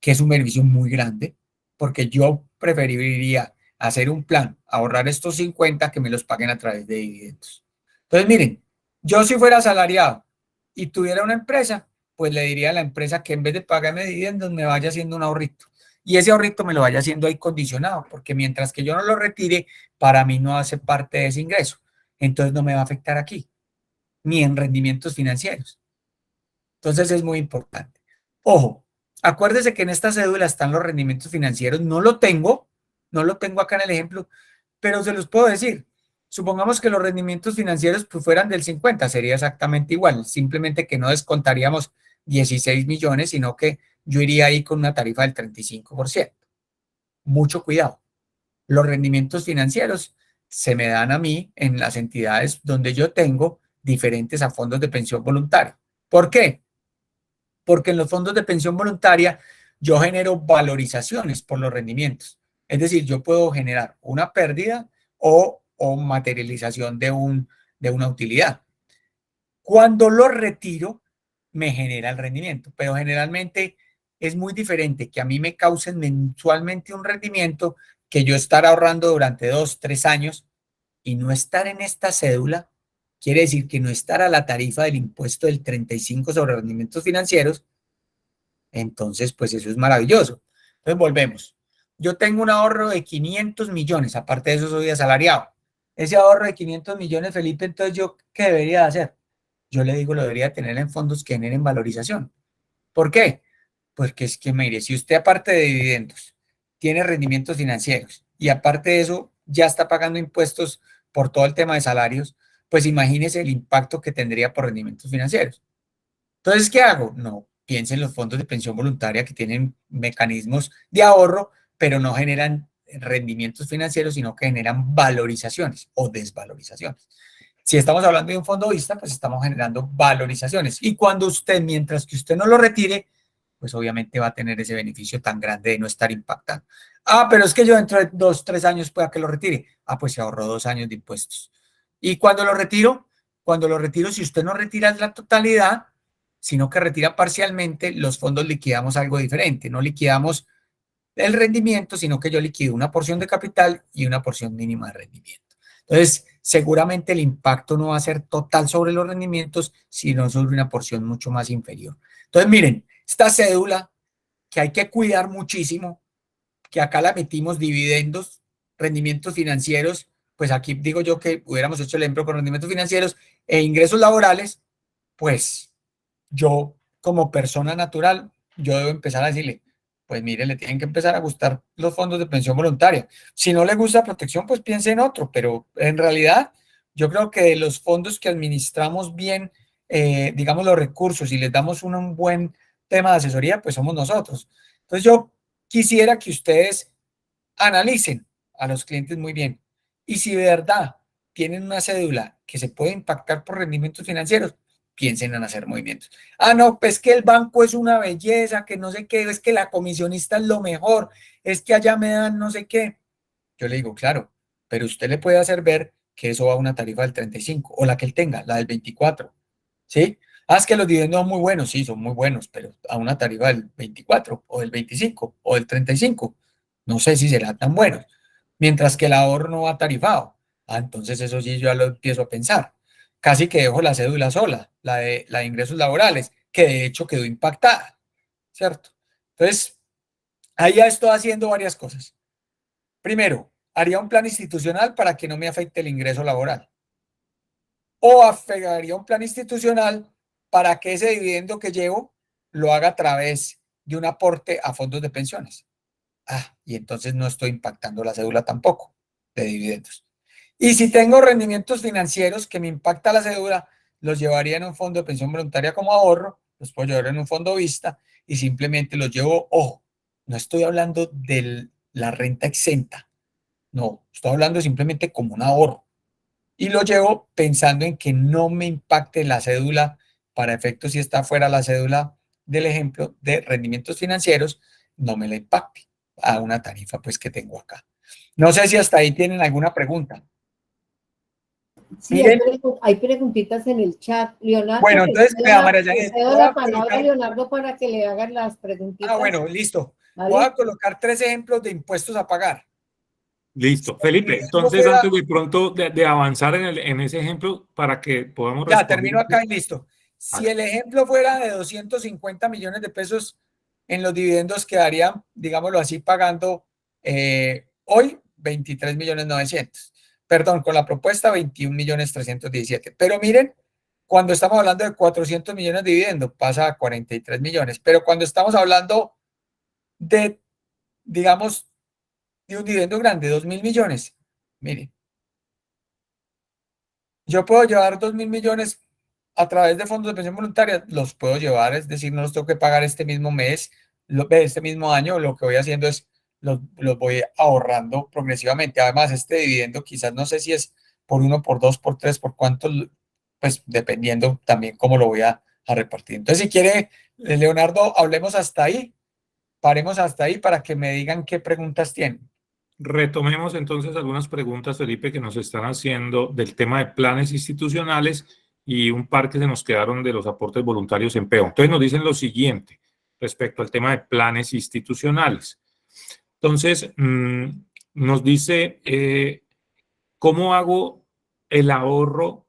que es un beneficio muy grande, porque yo preferiría hacer un plan, ahorrar estos 50 que me los paguen a través de dividendos. Entonces, miren, yo si fuera asalariado y tuviera una empresa, pues le diría a la empresa que en vez de pagarme dividendos me vaya haciendo un ahorrito. Y ese ahorrito me lo vaya haciendo ahí condicionado, porque mientras que yo no lo retire, para mí no hace parte de ese ingreso. Entonces no me va a afectar aquí, ni en rendimientos financieros. Entonces es muy importante. Ojo, acuérdese que en esta cédula están los rendimientos financieros. No lo tengo acá en el ejemplo, pero se los puedo decir. Supongamos que los rendimientos financieros pues, fueran del 50, sería exactamente igual, simplemente que no descontaríamos 16 millones, sino que yo iría ahí con una tarifa del 35%. Mucho cuidado. Los rendimientos financieros se me dan a mí en las entidades donde yo tengo diferentes a fondos de pensión voluntaria. ¿Por qué? Porque en los fondos de pensión voluntaria yo genero valorizaciones por los rendimientos. Es decir, yo puedo generar una pérdida o materialización de una utilidad. Cuando lo retiro, me genera el rendimiento, pero generalmente es muy diferente que a mí me causen mensualmente un rendimiento que yo estar ahorrando durante 2, 3 años y no estar en esta cédula. Quiere decir que no estar a la tarifa del impuesto del 35 sobre rendimientos financieros. Entonces, pues eso es maravilloso. Entonces, volvemos. Yo tengo un ahorro de 500 millones, aparte de eso soy asalariado. Ese ahorro de 500 millones, Felipe, entonces yo, ¿qué debería hacer? Yo le digo, lo debería tener en fondos que generen valorización. ¿Por qué? Porque es que, mire, si usted aparte de dividendos tiene rendimientos financieros y aparte de eso ya está pagando impuestos por todo el tema de salarios, pues imagínese el impacto que tendría por rendimientos financieros. Entonces, ¿qué hago? No, piense en los fondos de pensión voluntaria que tienen mecanismos de ahorro, pero no generan rendimientos financieros, sino que generan valorizaciones o desvalorizaciones. Si estamos hablando de un fondo vista, pues estamos generando valorizaciones. Y cuando usted, mientras que usted no lo retire, pues obviamente va a tener ese beneficio tan grande de no estar impactando. Ah, pero es que yo dentro de 2, 3 años pueda que lo retire. Ah, pues se ahorró 2 años de impuestos. Y cuando lo retiro, si usted no retira la totalidad, sino que retira parcialmente, los fondos liquidamos algo diferente. No liquidamos el rendimiento, sino que yo liquido una porción de capital y una porción mínima de rendimiento. Entonces, seguramente el impacto no va a ser total sobre los rendimientos, sino sobre una porción mucho más inferior. Entonces, miren, esta cédula que hay que cuidar muchísimo, que acá la metimos dividendos, rendimientos financieros, pues aquí digo yo que hubiéramos hecho el ejemplo con rendimientos financieros e ingresos laborales, pues yo como persona natural, yo debo empezar a decirle, pues mire, le tienen que empezar a gustar los fondos de pensión voluntaria. Si no le gusta protección, pues piense en otro, pero en realidad yo creo que los fondos que administramos bien, digamos, los recursos y les damos un buen tema de asesoría, pues somos nosotros. Entonces yo quisiera que ustedes analicen a los clientes muy bien y si de verdad tienen una cédula que se puede impactar por rendimientos financieros, piensen en hacer movimientos. Ah, no, pues que el banco es una belleza, que no sé qué, es que la comisionista es lo mejor, es que allá me dan no sé qué. Yo le digo, claro, pero usted le puede hacer ver que eso va a una tarifa del 35 o la que él tenga, la del 24, ¿sí? Ah, es que los dividendos son muy buenos, sí, son muy buenos, pero a una tarifa del 24 o del 25 o del 35, no sé si será tan bueno. Mientras que el ahorro no va tarifado. Ah, entonces eso sí yo ya lo empiezo a pensar. Casi que dejo la cédula sola, la de ingresos laborales, que de hecho quedó impactada, ¿cierto? Entonces, ahí ya estoy haciendo varias cosas. Primero, haría un plan institucional para que no me afecte el ingreso laboral. O haría un plan institucional para que ese dividendo que llevo lo haga a través de un aporte a fondos de pensiones. Ah, y entonces no estoy impactando la cédula tampoco de dividendos. Y si tengo rendimientos financieros que me impacta la cédula, los llevaría en un fondo de pensión voluntaria como ahorro, los puedo llevar en un fondo vista y simplemente los llevo, ojo, no estoy hablando de la renta exenta, no, estoy hablando simplemente como un ahorro. Y lo llevo pensando en que no me impacte la cédula para efectos si está fuera la cédula del ejemplo de rendimientos financieros, no me la impacte a una tarifa pues que tengo acá. No sé si hasta ahí tienen alguna pregunta. Sí, Miren, hay preguntitas en el chat. Leonardo, bueno, entonces, vea, María Janet, cedo voy a la palabra a colocar, Leonardo para que le hagan las preguntitas. bueno, listo. ¿Vale? Voy a colocar 3 ejemplos de impuestos a pagar. Listo. Felipe, Si yo entonces fuera, antes de pronto de avanzar en ese ejemplo para que podamos ya, responder. termino acá y listo. Si el ejemplo fuera de 250 millones de pesos en los dividendos, quedarían, digámoslo así, pagando hoy 23 millones 900. Perdón, con la propuesta 21 millones 317. Pero miren, cuando estamos hablando de 400 millones de dividendos, pasa a 43 millones. Pero cuando estamos hablando de, digamos, de un dividendo grande, 2.000 millones, miren, yo puedo llevar 2.000 millones a través de fondos de pensión voluntaria, los puedo llevar, es decir, no los tengo que pagar este mismo mes, este mismo año, lo que voy haciendo es los voy ahorrando progresivamente. Además, este dividendo quizás no sé si es por 1, por 2, por 3, por cuánto, pues dependiendo también cómo lo voy a repartir. Entonces, si quiere, Leonardo, hablemos hasta ahí, paremos hasta ahí para que me digan qué preguntas tienen. Retomemos entonces algunas preguntas, Felipe, que nos están haciendo del tema de planes institucionales y un par que se nos quedaron de los aportes voluntarios en PEO. Entonces nos dicen lo siguiente respecto al tema de planes institucionales. Entonces, nos dice, ¿cómo hago el ahorro,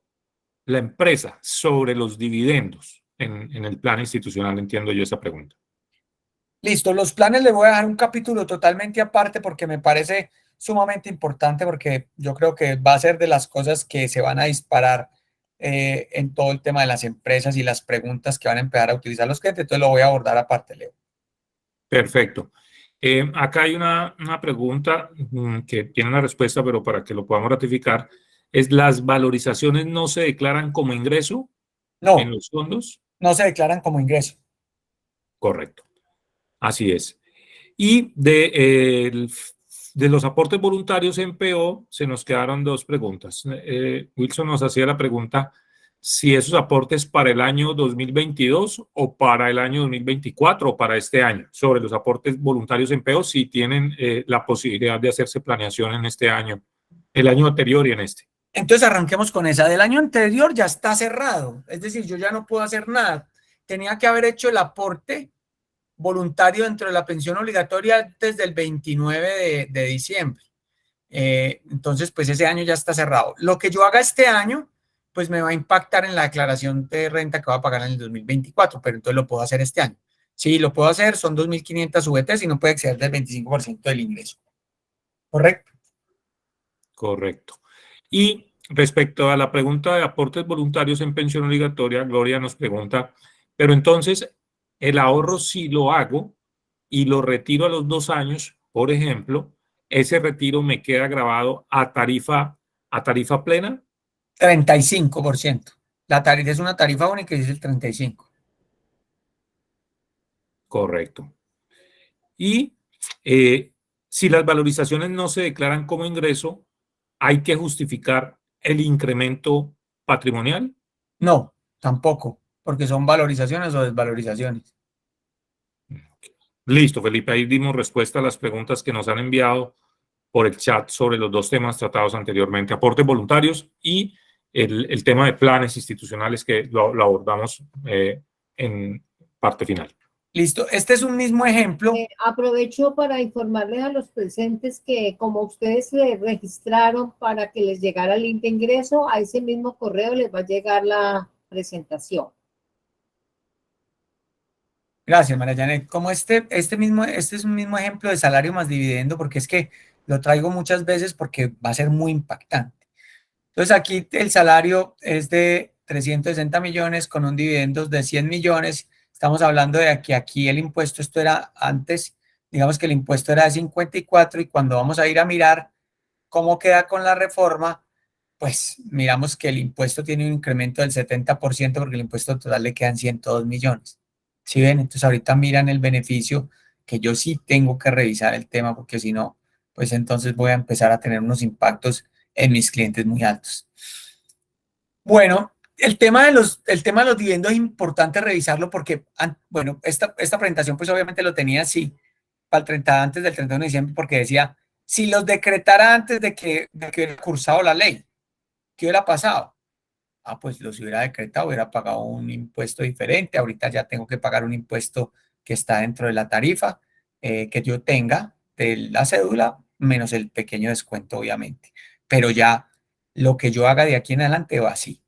la empresa, sobre los dividendos en el plan institucional? Entiendo yo esa pregunta. Listo, los planes le voy a dar un capítulo totalmente aparte porque me parece sumamente importante, porque yo creo que va a ser de las cosas que se van a disparar en todo el tema de las empresas y las preguntas que van a empezar a utilizar los clientes. Entonces lo voy a abordar aparte, Leo. Perfecto. Acá hay una pregunta que tiene una respuesta, pero para que lo podamos ratificar, es: ¿las valorizaciones no se declaran como ingreso en No, los fondos? no se declaran como ingreso. Correcto, así es. Y de los aportes voluntarios en PO se nos quedaron dos preguntas. Wilson nos hacía la pregunta si esos aportes para el año 2022 o para el año 2024 o para este año, sobre los aportes voluntarios en PO, si tienen la posibilidad de hacerse planeación en este año, el año anterior y en este. Entonces arranquemos con esa. Del año anterior ya está cerrado, es decir, yo ya no puedo hacer nada. Tenía que haber hecho el aporte voluntario dentro de la pensión obligatoria desde el 29 de diciembre. Entonces, pues ese año ya está cerrado. Lo que yo haga este año, pues me va a impactar en la declaración de renta que va a pagar en el 2024, pero entonces lo puedo hacer este año. Sí, lo puedo hacer, son 2.500 VTs y no puede exceder del 25% del ingreso. ¿Correcto? Correcto. Y respecto a la pregunta de aportes voluntarios en pensión obligatoria, Gloria nos pregunta, pero entonces el ahorro, si lo hago y lo retiro a los 2 años, por ejemplo, ese retiro me queda grabado a tarifa plena. 35%. La tarifa es una tarifa única y es el 35%. Correcto. Y si las valorizaciones no se declaran como ingreso, ¿hay que justificar el incremento patrimonial? No, tampoco, porque son valorizaciones o desvalorizaciones. Listo, Felipe, ahí dimos respuesta a las preguntas que nos han enviado por el chat sobre los dos temas tratados anteriormente: aportes voluntarios y el tema de planes institucionales, que lo abordamos en parte final. Listo, este es un mismo ejemplo. Aprovecho para informarles a los presentes que como ustedes se registraron para que les llegara el link de ingreso, a ese mismo correo les va a llegar la presentación. Gracias, María Janet. Como este es un mismo ejemplo de salario más dividendo, porque es que lo traigo muchas veces porque va a ser muy impactante. Entonces aquí el salario es de 360 millones con un dividendo de 100 millones. Estamos hablando de que aquí el impuesto, esto era antes, digamos que el impuesto era de 54, y cuando vamos a ir a mirar cómo queda con la reforma, pues miramos que el impuesto tiene un incremento del 70% porque el impuesto total le quedan 102 millones. ¿Sí ven? Entonces ahorita miran el beneficio, que yo sí tengo que revisar el tema, porque si no, pues entonces voy a empezar a tener unos impactos en mis clientes muy altos. Bueno, el tema de los dividendos es importante revisarlo porque, bueno, esta presentación pues obviamente lo tenía así para antes del 31 de diciembre, porque decía, si los decretara antes de que hubiera cursado la ley, ¿qué hubiera pasado? Ah, pues los hubiera decretado, hubiera pagado un impuesto diferente. Ahorita ya tengo que pagar un impuesto que está dentro de la tarifa que yo tenga de la cédula, menos el pequeño descuento, obviamente. Pero ya lo que yo haga de aquí en adelante va así.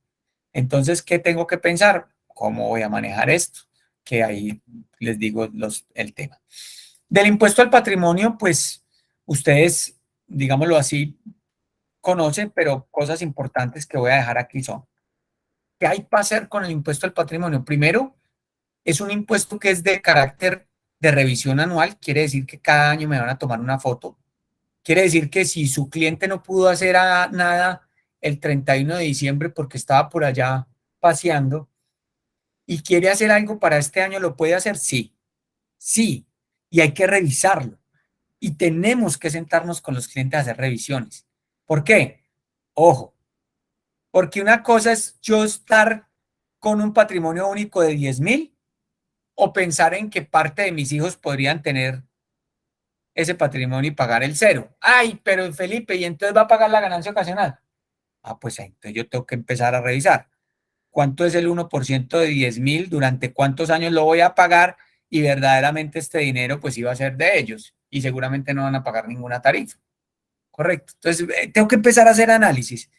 Entonces, ¿qué tengo que pensar? ¿Cómo voy a manejar esto? Que ahí les digo el tema. Del impuesto al patrimonio, pues ustedes, digámoslo así, conocen, pero cosas importantes que voy a dejar aquí son: ¿qué hay para hacer con el impuesto al patrimonio? Primero, es un impuesto que es de carácter de revisión anual, quiere decir que cada año me van a tomar una foto. Quiere decir que si su cliente no pudo hacer nada el 31 de diciembre porque estaba por allá paseando y quiere hacer algo para este año, ¿lo puede hacer? Sí, sí, y hay que revisarlo. Y tenemos que sentarnos con los clientes a hacer revisiones. ¿Por qué? Ojo, porque una cosa es yo estar con un patrimonio único de 10.000 o pensar en que parte de mis hijos podrían tener ese patrimonio y pagar el cero. Ay, pero Felipe, ¿y entonces va a pagar la ganancia ocasional? Ah, pues entonces yo tengo que empezar a revisar cuánto es el 1% de 10.000, durante cuántos años lo voy a pagar y verdaderamente este dinero pues iba a ser de ellos y seguramente no van a pagar ninguna tarifa. Correcto. Entonces, tengo que empezar a hacer análisis.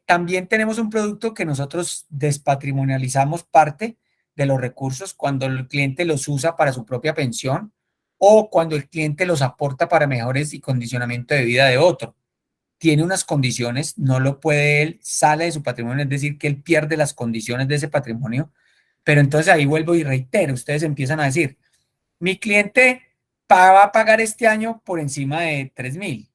También tenemos un producto que nosotros despatrimonializamos parte de los recursos cuando el cliente los usa para su propia pensión o cuando el cliente los aporta para mejores y condicionamiento de vida de otro. Tiene unas condiciones, no lo puede él, sale de su patrimonio, es decir, que él pierde las condiciones de ese patrimonio, pero entonces ahí vuelvo y reitero, ustedes empiezan a decir, mi cliente va a pagar este año por encima de 3.000,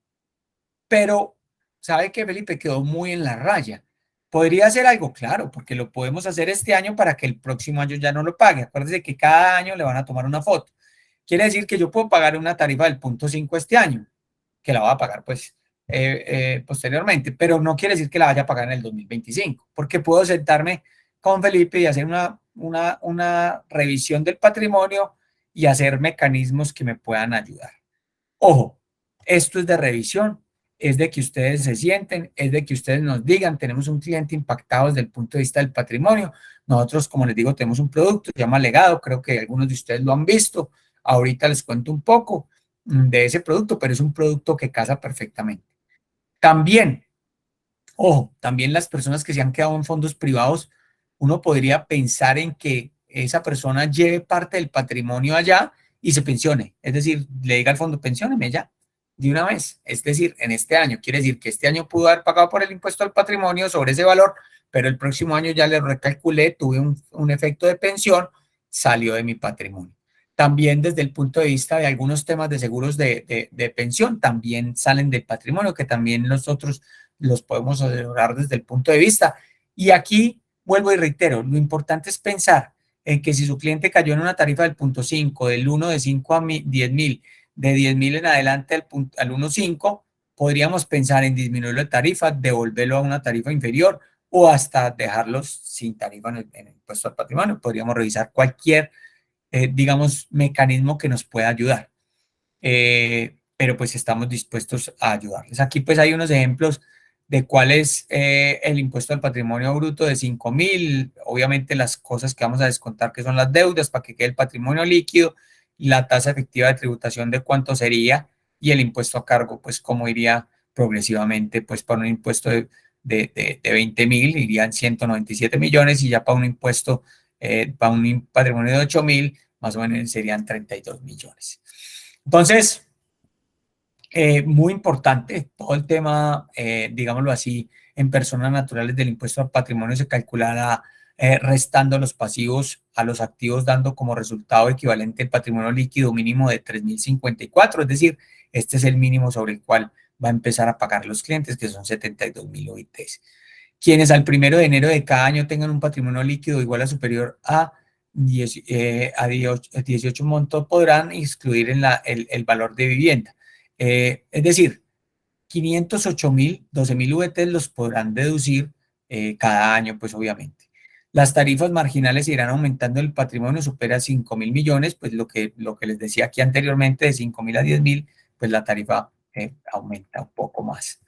pero ¿sabe qué, Felipe? Quedó muy en la raya. ¿Podría hacer algo? Claro, porque lo podemos hacer este año para que el próximo año ya no lo pague. Acuérdense que cada año le van a tomar una foto. Quiere decir que yo puedo pagar una tarifa del 0.5 este año, que la va a pagar pues posteriormente, pero no quiere decir que la vaya a pagar en el 2025, porque puedo sentarme con Felipe y hacer una revisión del patrimonio y hacer mecanismos que me puedan ayudar. Ojo, esto es de revisión, es de que ustedes se sienten, es de que ustedes nos digan, tenemos un cliente impactado desde el punto de vista del patrimonio. Nosotros, como les digo, tenemos un producto, se llama Legado, creo que algunos de ustedes lo han visto. Ahorita les cuento un poco de ese producto, pero es un producto que casa perfectamente. También, ojo, también las personas que se han quedado en fondos privados, uno podría pensar en que esa persona lleve parte del patrimonio allá y se pensione. Es decir, le diga al fondo, pensióneme ya, de una vez. Es decir, en este año. Quiere decir que este año pudo haber pagado por el impuesto al patrimonio sobre ese valor, pero el próximo año ya le recalculé, tuve un efecto de pensión, salió de mi patrimonio. También desde el punto de vista de algunos temas de seguros de pensión, también salen del patrimonio, que también nosotros los podemos asesorar desde el punto de vista. Y aquí vuelvo y reitero, lo importante es pensar en que si su cliente cayó en una tarifa del 0.5, del 1 de 5 a 10.000, de 10.000 en adelante al 1.5, podríamos pensar en disminuir la tarifa, devolverlo a una tarifa inferior o hasta dejarlos sin tarifa en el impuesto al patrimonio. Podríamos revisar cualquier, digamos, mecanismo que nos pueda ayudar. Pero pues estamos dispuestos a ayudarles. Aquí pues hay unos ejemplos de cuál es el impuesto al patrimonio bruto de 5.000, obviamente las cosas que vamos a descontar que son las deudas para que quede el patrimonio líquido, y la tasa efectiva de tributación de cuánto sería, y el impuesto a cargo, pues cómo iría progresivamente, pues para un impuesto de 20.000 irían 197 millones, y ya para un impuesto, para un patrimonio de 8.000, más o menos serían 32 millones. Entonces, muy importante, todo el tema, digámoslo así, en personas naturales del impuesto al patrimonio se calculará restando los pasivos a los activos, dando como resultado equivalente el patrimonio líquido mínimo de 3.054, es decir, este es el mínimo sobre el cual va a empezar a pagar los clientes, que son 72.000 OITs. Quienes al 1 de enero de cada año tengan un patrimonio líquido igual a superior a 18 montos podrán excluir en el valor de vivienda. Es decir, 508.000, 12.000 VT los podrán deducir cada año, pues obviamente. Las tarifas marginales irán aumentando, el patrimonio supera 5.000 millones, pues lo que les decía aquí anteriormente, de 5.000 a 10.000, pues la tarifa aumenta un poco más.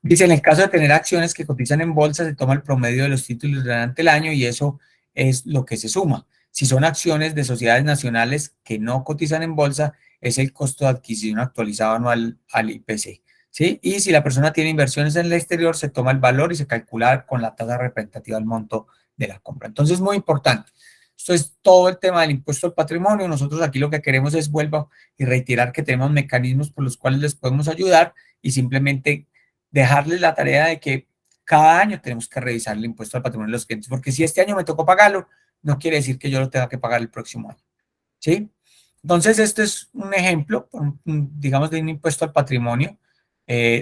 Dice, en el caso de tener acciones que cotizan en bolsa, se toma el promedio de los títulos durante el año y eso es lo que se suma. Si son acciones de sociedades nacionales que no cotizan en bolsa, es el costo de adquisición actualizado anual al IPC, ¿sí? Y si la persona tiene inversiones en el exterior, se toma el valor y se calcula con la tasa representativa del monto de la compra. Entonces, muy importante. Esto es todo el tema del impuesto al patrimonio. Nosotros aquí lo que queremos es, vuelvo y reiterar que tenemos mecanismos por los cuales les podemos ayudar y simplemente dejarles la tarea de que cada año tenemos que revisar el impuesto al patrimonio de los clientes, porque si este año me tocó pagarlo, no quiere decir que yo lo tenga que pagar el próximo año, ¿sí? Entonces, este es un ejemplo, digamos, de un impuesto al patrimonio,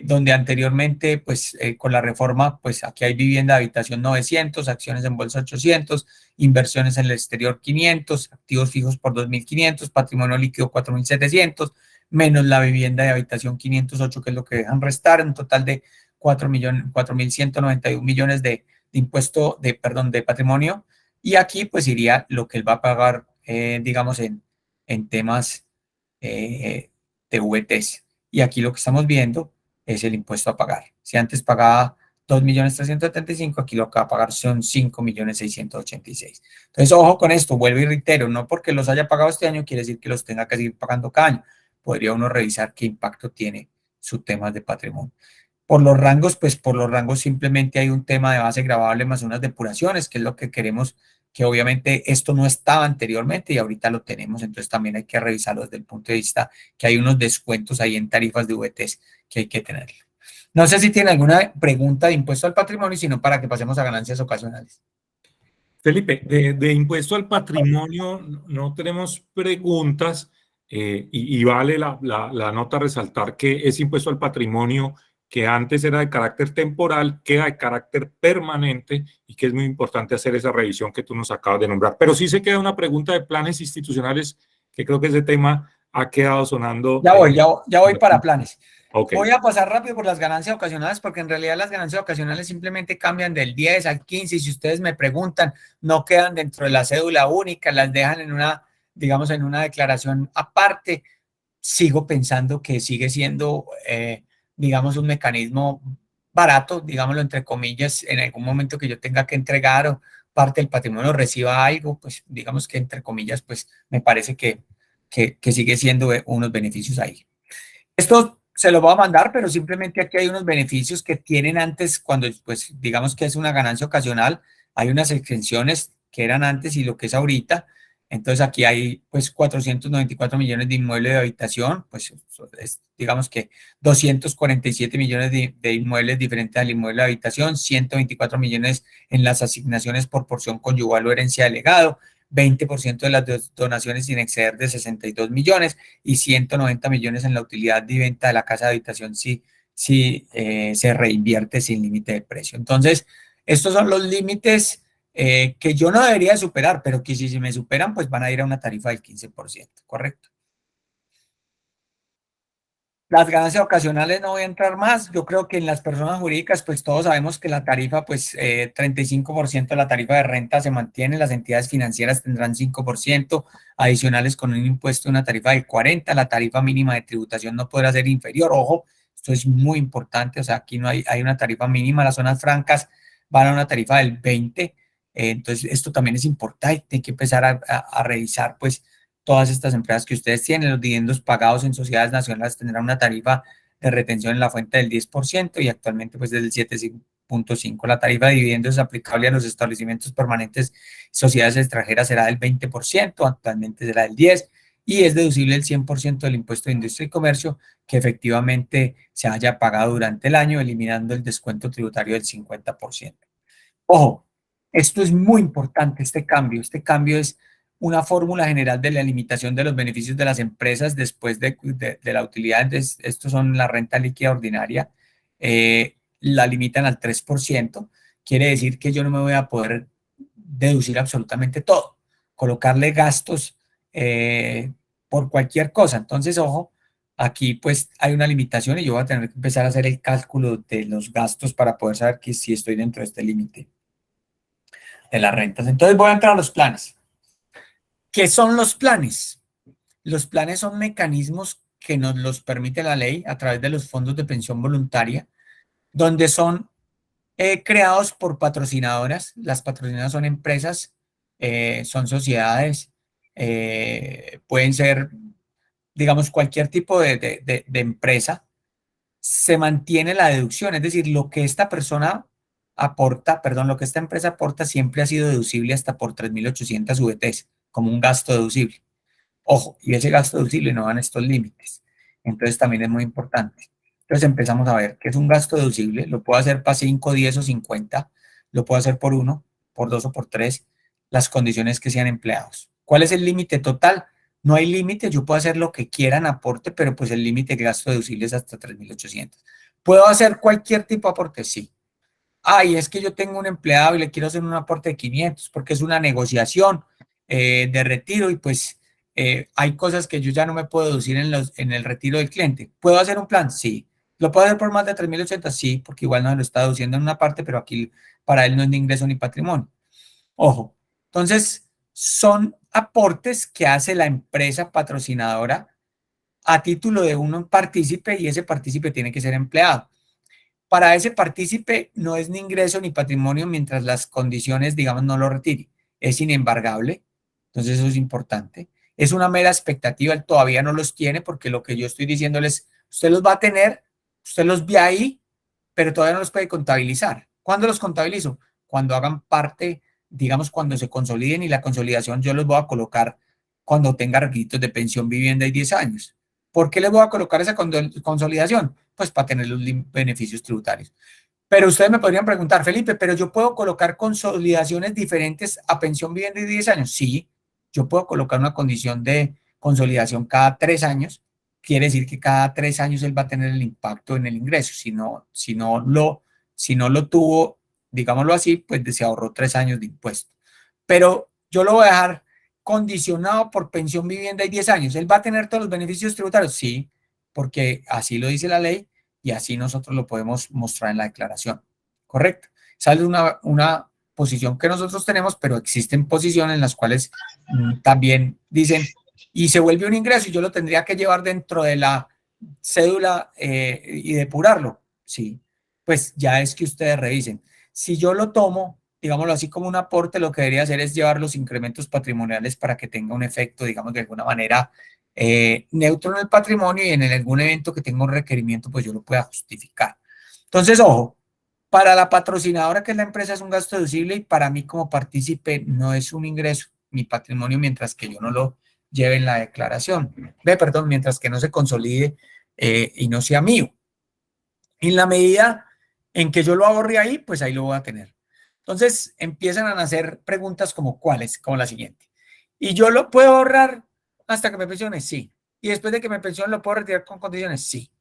donde anteriormente, pues, con la reforma, pues, aquí hay vivienda de habitación 900, acciones en bolsa 800, inversiones en el exterior 500, activos fijos por 2.500, patrimonio líquido 4.700, menos la vivienda de habitación 508, que es lo que dejan restar, un total de 4.191 millones de impuesto, de patrimonio, y aquí, pues, iría lo que él va a pagar, digamos, en temas de VTs. Y aquí lo que estamos viendo es el impuesto a pagar. Si antes pagaba 2.375.000, aquí lo que va a pagar son 5.686.000. Entonces, ojo con esto, vuelvo y reitero, no porque los haya pagado este año quiere decir que los tenga que seguir pagando cada año. Podría uno revisar qué impacto tiene su tema de patrimonio. Por los rangos, pues por los rangos simplemente hay un tema de base gravable más unas depuraciones, que es lo que queremos, que obviamente esto no estaba anteriormente y ahorita lo tenemos, entonces también hay que revisarlo desde el punto de vista que hay unos descuentos ahí en tarifas de VTs que hay que tener. No sé si tiene alguna pregunta de impuesto al patrimonio, sino para que pasemos a ganancias ocasionales. Felipe, de impuesto al patrimonio no tenemos preguntas y vale la nota resaltar que ese impuesto al patrimonio que antes era de carácter temporal queda de carácter permanente y que es muy importante hacer esa revisión que tú nos acabas de nombrar. Pero sí se queda una pregunta de planes institucionales que creo que ese tema ha quedado sonando. Ya voy para planes. Okay. Voy a pasar rápido por las ganancias ocasionales porque en realidad las ganancias ocasionales simplemente cambian del 10 al 15 y si ustedes me preguntan, no quedan dentro de la cédula única, las dejan en una, digamos, en una declaración aparte. Sigo pensando que sigue siendo, digamos, un mecanismo barato, digámoslo entre comillas, en algún momento que yo tenga que entregar o parte del patrimonio reciba algo, pues digamos que entre comillas, pues me parece que sigue siendo unos beneficios ahí. Esto se lo voy a mandar, pero simplemente aquí hay unos beneficios que tienen antes, cuando pues digamos que es una ganancia ocasional, hay unas exenciones que eran antes y lo que es ahorita. Entonces aquí hay pues 494 millones de inmuebles de habitación, pues digamos que 247 millones de inmuebles diferentes al inmueble de habitación, 124 millones en las asignaciones por porción conyugal o herencia de legado, 20% de las donaciones sin exceder de 62 millones y 190 millones en la utilidad de venta de la casa de habitación si se reinvierte sin límite de precio. Entonces, estos son los límites que yo no debería superar, pero que si me superan, pues van a ir a una tarifa del 15%, ¿correcto? Las ganancias ocasionales no voy a entrar más. Yo creo que en las personas jurídicas, pues todos sabemos que la tarifa, pues 35% de la tarifa de renta se mantiene. Las entidades financieras tendrán 5% adicionales con un impuesto de una tarifa del 40%. La tarifa mínima de tributación no podrá ser inferior. Ojo, esto es muy importante. O sea, aquí no hay una tarifa mínima. Las zonas francas van a una tarifa del 20%. Entonces, esto también es importante. Hay que empezar a revisar, pues, todas estas empresas que ustedes tienen, los dividendos pagados en sociedades nacionales tendrán una tarifa de retención en la fuente del 10% y actualmente pues del 7.5%. La tarifa de dividendos aplicable a los establecimientos permanentes sociedades extranjeras será del 20%, actualmente será del 10%, y es deducible el 100% del impuesto de industria y comercio que efectivamente se haya pagado durante el año, eliminando el descuento tributario del 50%. Ojo, esto es muy importante, este cambio es una fórmula general de la limitación de los beneficios de las empresas después de la utilidad. Estos son la renta líquida ordinaria, la limitan al 3%, quiere decir que yo no me voy a poder deducir absolutamente todo, colocarle gastos por cualquier cosa. Entonces, ojo, aquí pues hay una limitación y yo voy a tener que empezar a hacer el cálculo de los gastos para poder saber que si estoy dentro de este límite de las rentas. Entonces voy a entrar a los planes. ¿Qué son los planes? Los planes son mecanismos que nos los permite la ley a través de los fondos de pensión voluntaria, donde son creados por patrocinadoras. Las patrocinadoras son empresas, son sociedades, pueden ser, digamos, cualquier tipo de empresa. Se mantiene la deducción, es decir, lo que esta persona aporta, perdón, lo que esta empresa aporta siempre ha sido deducible hasta por 3.800 VTs como un gasto deducible. Ojo, y ese gasto deducible no van estos límites. Entonces también es muy importante. Entonces empezamos a ver qué es un gasto deducible. Lo puedo hacer para 5, 10 o 50. Lo puedo hacer por 1, por 2 o por 3. Las condiciones que sean empleados. ¿Cuál es el límite total? No hay límite. Yo puedo hacer lo que quieran aporte, pero pues el límite de gasto deducible es hasta 3.800. ¿Puedo hacer cualquier tipo de aporte? Sí. Ay, es que yo tengo un empleado y le quiero hacer un aporte de 500 porque es una negociación de retiro y pues hay cosas que yo ya no me puedo deducir en el retiro del cliente. ¿Puedo hacer un plan? Sí. ¿Lo puedo hacer por más de 3.080? Sí, porque igual no lo está deduciendo en una parte, pero aquí para él no es ni ingreso ni patrimonio. Ojo, entonces son aportes que hace la empresa patrocinadora a título de un partícipe y ese partícipe tiene que ser empleado. para ese partícipe no es ni ingreso ni patrimonio mientras las condiciones, digamos, no lo retire. Es inembargable, entonces eso es importante. Es una mera expectativa, él todavía no los tiene porque lo que yo estoy diciéndoles, usted los va a tener, usted los ve ahí, pero todavía no los puede contabilizar. ¿Cuándo los contabilizo? Cuando hagan parte, digamos, cuando se consoliden, y la consolidación yo los voy a colocar cuando tenga requisitos de pensión, vivienda y 10 años. ¿Por qué les voy a colocar esa consolidación? Pues para tener los beneficios tributarios. Pero ustedes me podrían preguntar, Felipe, ¿pero yo puedo colocar consolidaciones diferentes a pensión, vivienda y 10 años? Sí, yo puedo colocar una condición de consolidación cada 3 años. Quiere decir que cada 3 años él va a tener el impacto en el ingreso. Si no lo tuvo, digámoslo así, pues se ahorró 3 años de impuesto. Pero yo lo voy a dejar condicionado por pensión, vivienda y 10 años. ¿Él va a tener todos los beneficios tributarios? Sí, porque así lo dice la ley y así nosotros lo podemos mostrar en la declaración. ¿Correcto? Esa es una posición que nosotros tenemos, pero existen posiciones en las cuales también dicen, y se vuelve un ingreso y yo lo tendría que llevar dentro de la cédula y depurarlo. Sí, pues ya es que ustedes revisen. Si yo lo tomo, digámoslo así, como un aporte, lo que debería hacer es llevar los incrementos patrimoniales para que tenga un efecto, digamos, de alguna manera neutro en el patrimonio, y en algún evento que tenga un requerimiento, pues yo lo pueda justificar. Entonces, ojo, para la patrocinadora, que es la empresa, es un gasto deducible, y para mí como partícipe no es un ingreso, mi patrimonio, mientras que yo no lo lleve en la declaración. Mientras que no se consolide y no sea mío. En la medida en que yo lo ahorre ahí, pues ahí lo voy a tener. Entonces empiezan a nacer preguntas como ¿cuáles? Como la siguiente. ¿Y yo lo puedo ahorrar hasta que me pensione? Sí. ¿Y después de que me pensione lo puedo retirar con condiciones? Sí.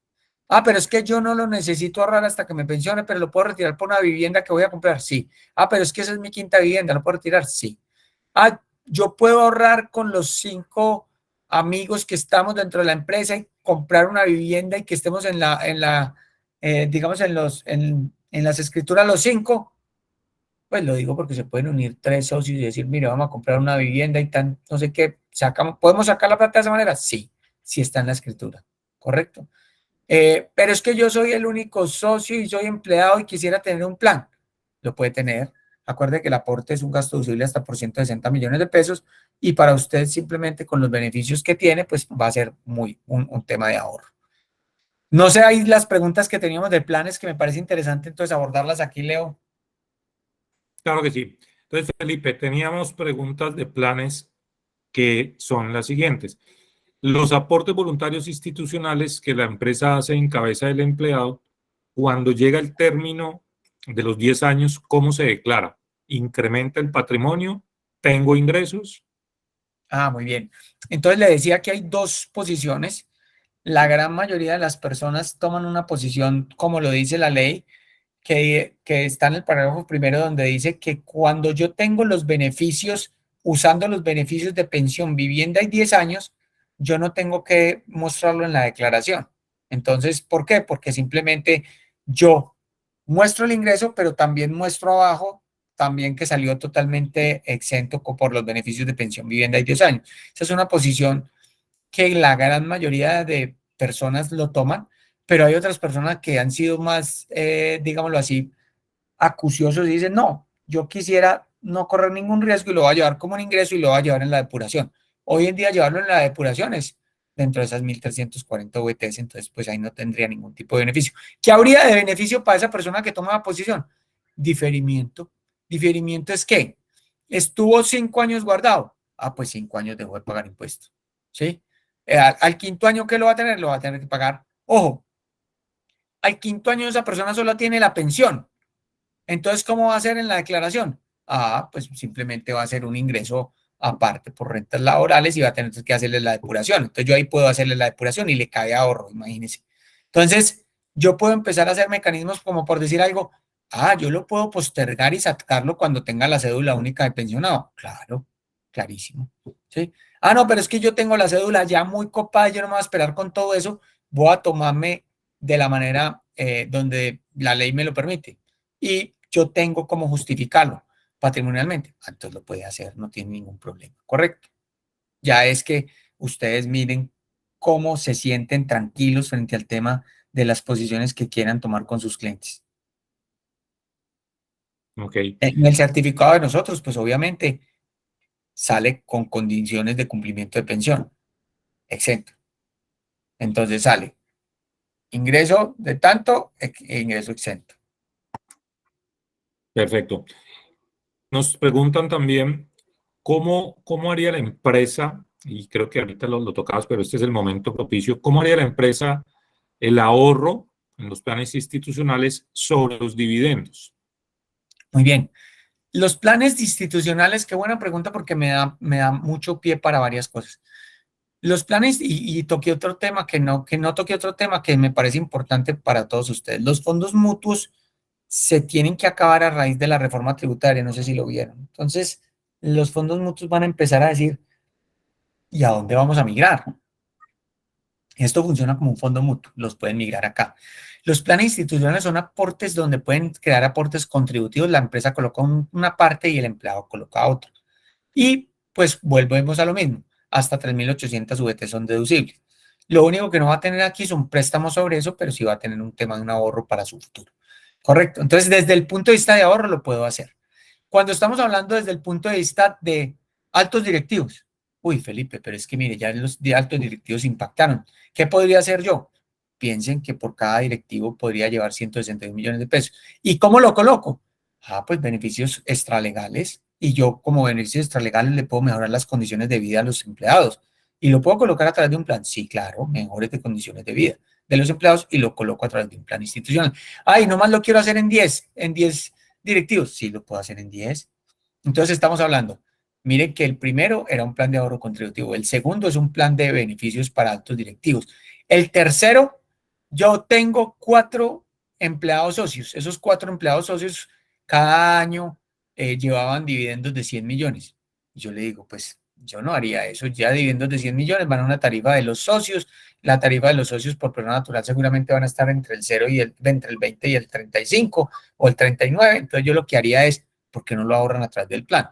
Ah, pero es que yo no lo necesito ahorrar hasta que me pensione, pero lo puedo retirar por una vivienda que voy a comprar. Sí. Ah, pero es que esa es mi quinta vivienda, ¿lo puedo retirar? Sí. Ah, yo puedo ahorrar con los 5 amigos que estamos dentro de la empresa y comprar una vivienda y que estemos digamos, en las escrituras los 5. Pues lo digo porque se pueden unir 3 socios y decir, mire, vamos a comprar una vivienda y tan, no sé qué, ¿podemos sacar la plata de esa manera? Sí, sí está en la escritura, ¿correcto? Pero es que yo soy el único socio y soy empleado y quisiera tener un plan. Lo puede tener. Acuerde que el aporte es un gasto deducible hasta por 160 millones de pesos, y para usted simplemente con los beneficios que tiene, pues va a ser un tema de ahorro. No sé, ahí las preguntas que teníamos de planes que me parece interesante entonces abordarlas aquí, Leo. Claro que sí. Entonces, Felipe, teníamos preguntas de planes que son las siguientes. Los aportes voluntarios institucionales que la empresa hace en cabeza del empleado, cuando llega el término de los 10 años, ¿cómo se declara? ¿Incrementa el patrimonio? ¿Tengo ingresos? Ah, muy bien. Entonces le decía que hay 2 posiciones. La gran mayoría de las personas toman una posición, como lo dice la ley, que está en el parágrafo primero, donde dice que cuando yo tengo los beneficios, usando los beneficios de pensión, vivienda y 10 años, yo no tengo que mostrarlo en la declaración. Entonces, ¿por qué? Porque simplemente yo muestro el ingreso, pero también muestro abajo también que salió totalmente exento por los beneficios de pensión, vivienda y 10 años. Esa es una posición que la gran mayoría de personas lo toman, pero hay otras personas que han sido más, digámoslo así, acuciosos y dicen, no, yo quisiera no correr ningún riesgo y lo voy a llevar como un ingreso y lo voy a llevar en la depuración. Hoy en día llevarlo en la depuración es dentro de esas 1.340 VTs, entonces pues ahí no tendría ningún tipo de beneficio. ¿Qué habría de beneficio para esa persona que toma la posición? Diferimiento. ¿Diferimiento es qué? Estuvo 5 años guardado. Ah, pues 5 años dejó de pagar impuestos. ¿Sí? Al quinto año, ¿qué lo va a tener? Lo va a tener que pagar. Ojo, al quinto año esa persona solo tiene la pensión. Entonces, ¿cómo va a ser en la declaración? Ah, pues simplemente va a ser un ingreso aparte por rentas laborales y va a tener que hacerle la depuración. Entonces, yo ahí puedo hacerle la depuración y le cae ahorro, imagínense. Entonces, yo puedo empezar a hacer mecanismos como por decir algo, yo lo puedo postergar y sacarlo cuando tenga la cédula única de pensionado. Claro, clarísimo. ¿Sí? No, pero es que yo tengo la cédula ya muy copada, yo no me voy a esperar con todo eso, voy a tomarme de la manera donde la ley me lo permite. Y yo tengo cómo justificarlo patrimonialmente. Entonces lo puede hacer, no tiene ningún problema, ¿correcto? Ya es que ustedes miren cómo se sienten tranquilos frente al tema de las posiciones que quieran tomar con sus clientes. Ok, En el certificado de nosotros, pues obviamente sale con condiciones de cumplimiento de pensión, exento. Entonces sale ingreso de tanto, ingreso exento. perfecto. Nos preguntan también cómo haría la empresa, y creo que ahorita lo tocabas, pero este es el momento propicio, cómo haría la empresa el ahorro en los planes institucionales sobre los dividendos. Muy bien. Los planes institucionales, qué buena pregunta porque me da mucho pie para varias cosas. Los planes, y toqué otro tema que no toqué otro tema que me parece importante para todos ustedes. Los fondos mutuos se tienen que acabar a raíz de la reforma tributaria, no sé si lo vieron. Entonces, los fondos mutuos van a empezar a decir, ¿y a dónde vamos a migrar? Esto funciona como un fondo mutuo, los pueden migrar acá. Los planes institucionales son aportes donde pueden crear aportes contributivos, la empresa coloca una parte y el empleado coloca otra. Y pues volvemos a lo mismo, hasta 3.800 VT son deducibles. Lo único que no va a tener aquí son préstamos sobre eso, pero sí va a tener un tema de un ahorro para su futuro. Correcto. Entonces, desde el punto de vista de ahorro lo puedo hacer. Cuando estamos hablando desde el punto de vista de altos directivos, uy, Felipe, pero es que mire, ya los de altos directivos impactaron. ¿Qué podría hacer yo? Piensen que por cada directivo podría llevar 161 millones de pesos. ¿Y cómo lo coloco? Ah, pues beneficios extralegales. Y yo como beneficios extralegales le puedo mejorar las condiciones de vida a los empleados. ¿Y lo puedo colocar a través de un plan? Sí, claro, mejores de condiciones de vida de los empleados y lo coloco a través de un plan institucional. Ay, nomás lo quiero hacer en 10 directivos. Sí, lo puedo hacer en 10. Entonces estamos hablando, miren que el primero era un plan de ahorro contributivo, el segundo es un plan de beneficios para altos directivos. El tercero, yo tengo 4 empleados socios. Esos 4 empleados socios cada año llevaban dividendos de 100 millones. Yo le digo, pues yo no haría eso, ya dividendos de 100 millones van a una tarifa de los socios. La tarifa de los socios por persona natural seguramente van a estar entre el 0 y entre el 20 y el 35 o el 39. Entonces yo lo que haría es, ¿por qué no lo ahorran a través del plan?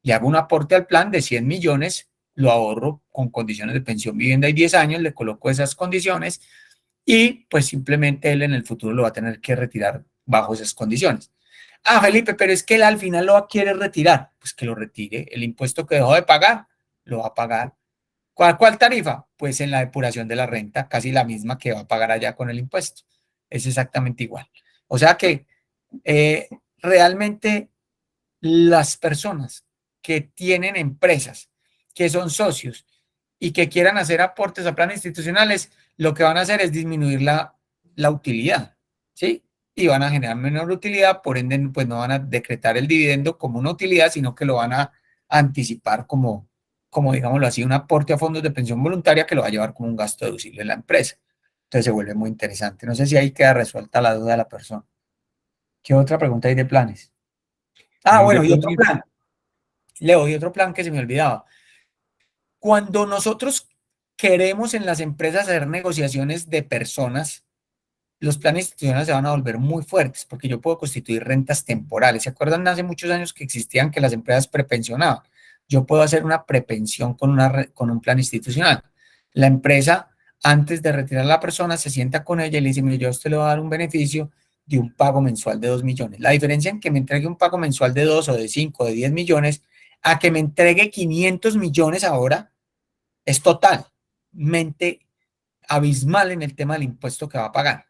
Le hago un aporte al plan de 100 millones, lo ahorro con condiciones de pensión vivienda y 10 años, le coloco esas condiciones y pues simplemente él en el futuro lo va a tener que retirar bajo esas condiciones. Ah, Felipe, pero es que él al final lo quiere retirar. Pues que lo retire. El impuesto que dejó de pagar, lo va a pagar. ¿Cuál tarifa? Pues en la depuración de la renta, casi la misma que va a pagar allá con el impuesto. Es exactamente igual. O sea que realmente las personas que tienen empresas, que son socios y que quieran hacer aportes a planes institucionales, lo que van a hacer es disminuir la utilidad, ¿sí? Y van a generar menor utilidad, por ende, pues no van a decretar el dividendo como una utilidad, sino que lo van a anticipar como digámoslo así, un aporte a fondos de pensión voluntaria que lo va a llevar como un gasto deducible en la empresa. Entonces se vuelve muy interesante. No sé si ahí queda resuelta la duda de la persona. ¿Qué otra pregunta hay de planes? Ah, De bueno, y otro planes, plan. Leo, y otro plan que se me olvidaba. Cuando nosotros queremos en las empresas hacer negociaciones de personas, los planes institucionales se van a volver muy fuertes porque yo puedo constituir rentas temporales. ¿Se acuerdan hace muchos años que existían que las empresas prepensionaban? Yo puedo hacer una prepensión con un plan institucional. La empresa, antes de retirar a la persona, se sienta con ella y le dice, mire, yo a usted le voy a dar un beneficio de un pago mensual de 2 millones. La diferencia en que me entregue un pago mensual de 2 o de 5 o de 10 millones a que me entregue 500 millones ahora es totalmente abismal en el tema del impuesto que va a pagar.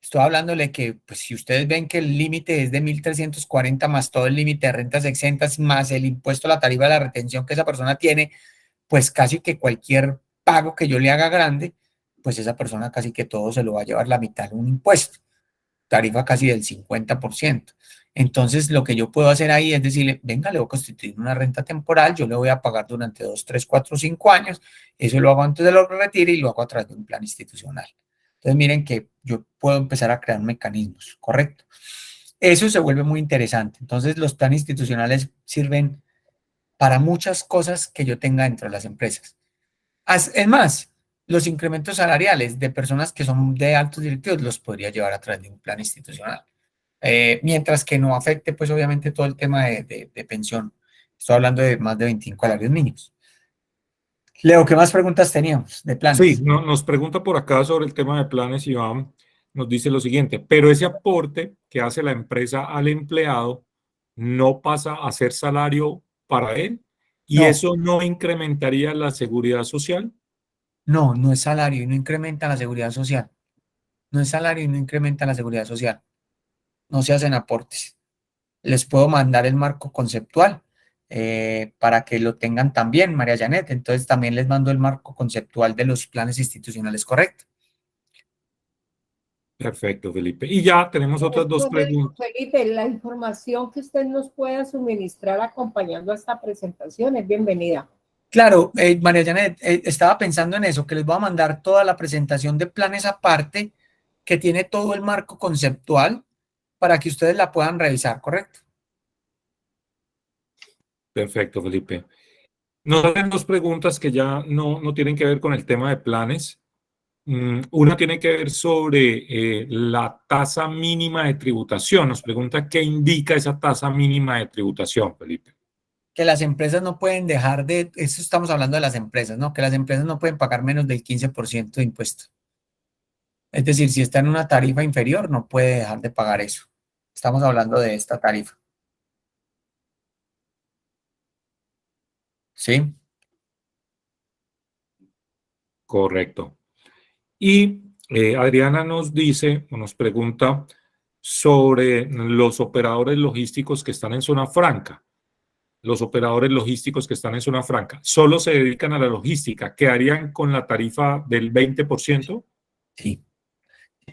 Estoy hablándole que, pues, si ustedes ven que el límite es de 1.340 más todo el límite de rentas exentas, más el impuesto a la tarifa de la retención que esa persona tiene, pues casi que cualquier pago que yo le haga grande, pues esa persona casi que todo se lo va a llevar la mitad de un impuesto, tarifa casi del 50%. Entonces, lo que yo puedo hacer ahí es decirle, venga, le voy a constituir una renta temporal, yo le voy a pagar durante 2, 3, 4, 5 años, eso lo hago antes de lo que retire y lo hago a través de un plan institucional. Entonces, miren que yo puedo empezar a crear mecanismos, ¿correcto? Eso se vuelve muy interesante. Entonces, los planes institucionales sirven para muchas cosas que yo tenga dentro de las empresas. Es más, los incrementos salariales de personas que son de altos directivos los podría llevar a través de un plan institucional. Mientras que no afecte, pues obviamente todo el tema de pensión. Estoy hablando de más de 25 salarios mínimos. Leo, ¿qué más preguntas teníamos de sí, planes? nos pregunta por acá sobre el tema de planes, Iván, nos dice lo siguiente, pero ese aporte que hace la empresa al empleado no pasa a ser salario para él y No, eso no incrementaría la seguridad social. no, no es salario y no incrementa la seguridad social. No es salario y no incrementa la seguridad social. No se hacen aportes. Les puedo mandar el marco conceptual para que lo tengan también, María Janet. Entonces también les mando el marco conceptual de los planes institucionales, correcto. Perfecto, Felipe. Y ya tenemos otras dos preguntas. Felipe, la información que usted nos pueda suministrar acompañando a esta presentación es bienvenida. Claro, María Janet, estaba pensando en eso, que les voy a mandar toda la presentación de planes aparte, que tiene todo el marco conceptual para que ustedes la puedan revisar, ¿correcto? Perfecto, Felipe. Nos hacen dos preguntas que ya no tienen que ver con el tema de planes. Una tiene que ver sobre la tasa mínima de tributación. Nos pregunta qué indica esa tasa mínima de tributación, Felipe. Que las empresas no pueden dejar de, eso estamos hablando de las empresas, ¿no? Que las empresas no pueden pagar menos del 15% de impuesto. Es decir, si está en una tarifa inferior, no puede dejar de pagar eso. Estamos hablando de esta tarifa. ¿Sí? Correcto. Y Adriana nos dice o nos pregunta sobre los operadores logísticos que están en zona franca. Los operadores logísticos que están en zona franca solo se dedican a la logística. ¿Quedarían con la tarifa del 20%? Sí.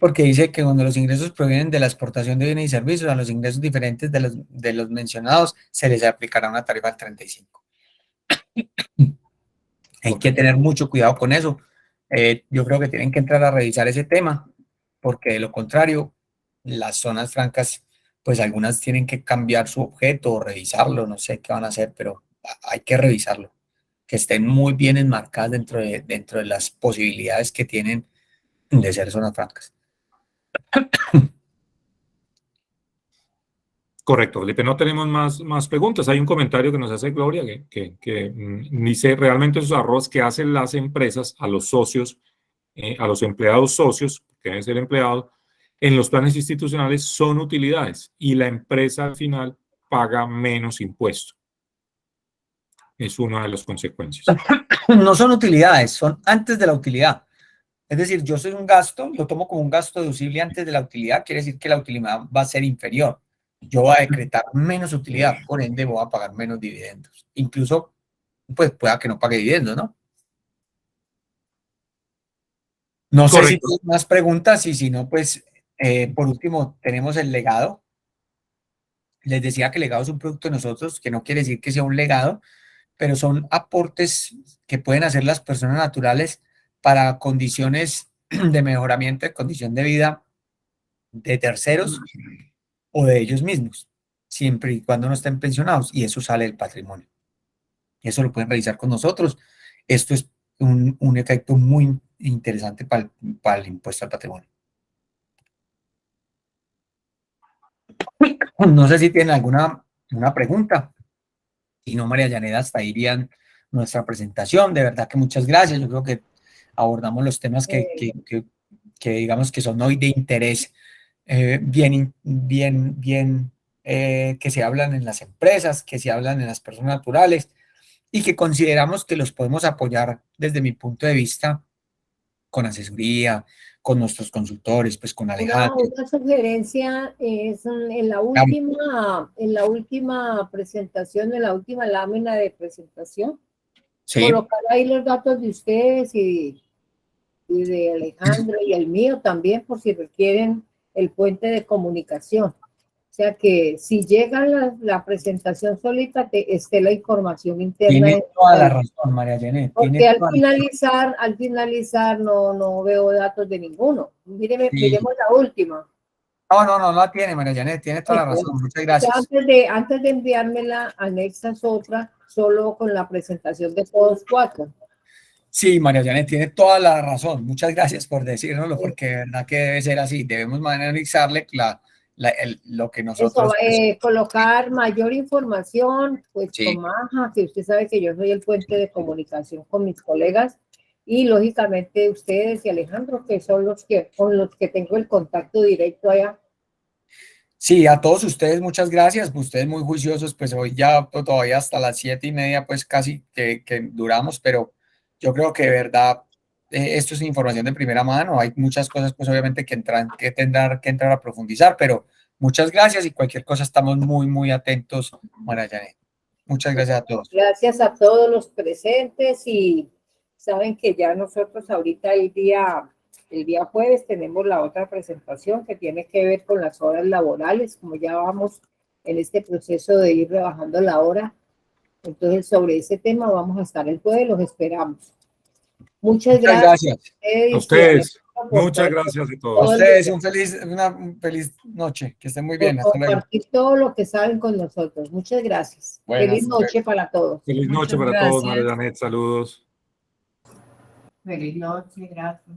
Porque dice que cuando los ingresos provienen de la exportación de bienes y servicios, a los ingresos diferentes de los mencionados se les aplicará una tarifa del 35. Hay que tener mucho cuidado con eso. Yo creo que tienen que entrar a revisar ese tema, porque de lo contrario, las zonas francas, pues algunas tienen que cambiar su objeto o revisarlo, no sé qué van a hacer, pero hay que revisarlo, que estén muy bien enmarcadas dentro de las posibilidades que tienen de ser zonas francas. Correcto, Felipe. No tenemos más preguntas. Hay un comentario que nos hace Gloria que dice realmente esos ahorros que hacen las empresas a los socios, a los empleados socios, que deben ser empleados, en los planes institucionales son utilidades y la empresa al final paga menos impuestos. Es una de las consecuencias. No son utilidades, son antes de la utilidad. Es decir, yo soy un gasto, lo tomo como un gasto deducible antes de la utilidad, quiere decir que la utilidad va a ser inferior. Yo voy a decretar menos utilidad, por ende voy a pagar menos dividendos. Incluso, pues pueda que no pague dividendos, ¿no? No sé si Correcto. tienes más preguntas y si no, pues por último tenemos el legado. Les decía que el legado es un producto de nosotros, que no quiere decir que sea un legado, pero son aportes que pueden hacer las personas naturales para condiciones de mejoramiento de condición de vida de terceros o de ellos mismos, siempre y cuando no estén pensionados, y eso sale del patrimonio. Eso lo pueden realizar con nosotros. Esto es un efecto muy interesante para el impuesto al patrimonio. No sé si tienen una pregunta. Si no, María Yaneda, hasta ahí irían nuestra presentación. De verdad que muchas gracias. Yo creo que abordamos los temas que digamos que son hoy de interés que se hablan en las empresas, que se hablan en las personas naturales y que consideramos que los podemos apoyar desde mi punto de vista con asesoría, con nuestros consultores, pues con Alejandro. Una sugerencia es en la última presentación, en la última lámina de presentación, Sí. colocar ahí los datos de ustedes y de Alejandro y el mío también, por si requieren el puente de comunicación. O sea que si llega la presentación solita, esté la información interna. Tiene toda la razón, María Janet. Porque al finalizar no veo datos de ninguno. Miremos la última. No la tiene, María Janet, tiene toda la razón. Muchas gracias. Antes de enviármela, anexas otra, solo con la presentación de todos cuatro. Sí, María Janet, tiene toda la razón. Muchas gracias por decírnoslo, porque de verdad que debe ser así. Debemos analizarle lo que nosotros... Colocar mayor información, pues Sí. con Maja, que usted sabe que yo soy el puente de comunicación con mis colegas, y lógicamente ustedes y Alejandro, que son con los que tengo el contacto directo allá. Sí, a todos ustedes muchas gracias, ustedes muy juiciosos, pues hoy ya todavía hasta las 7:30 pues casi que duramos, pero yo creo que de verdad esto es información de primera mano, hay muchas cosas pues obviamente que tendrán que entrar a profundizar, pero muchas gracias y cualquier cosa estamos muy atentos, María Janet. Muchas gracias a todos. Gracias a todos los presentes y saben que ya nosotros ahorita el día jueves tenemos la otra presentación que tiene que ver con las horas laborales, como ya vamos en este proceso de ir rebajando la hora. Entonces, sobre ese tema vamos a estar el jueves, los esperamos. Muchas gracias. A ustedes. Muchas gracias a todos. A ustedes una feliz noche, que estén muy bien. Por compartir todo lo que saben con nosotros. Muchas gracias. Bueno, feliz noche para todos. Feliz noche para todos, María Janet. Saludos. Feliz noche, gracias.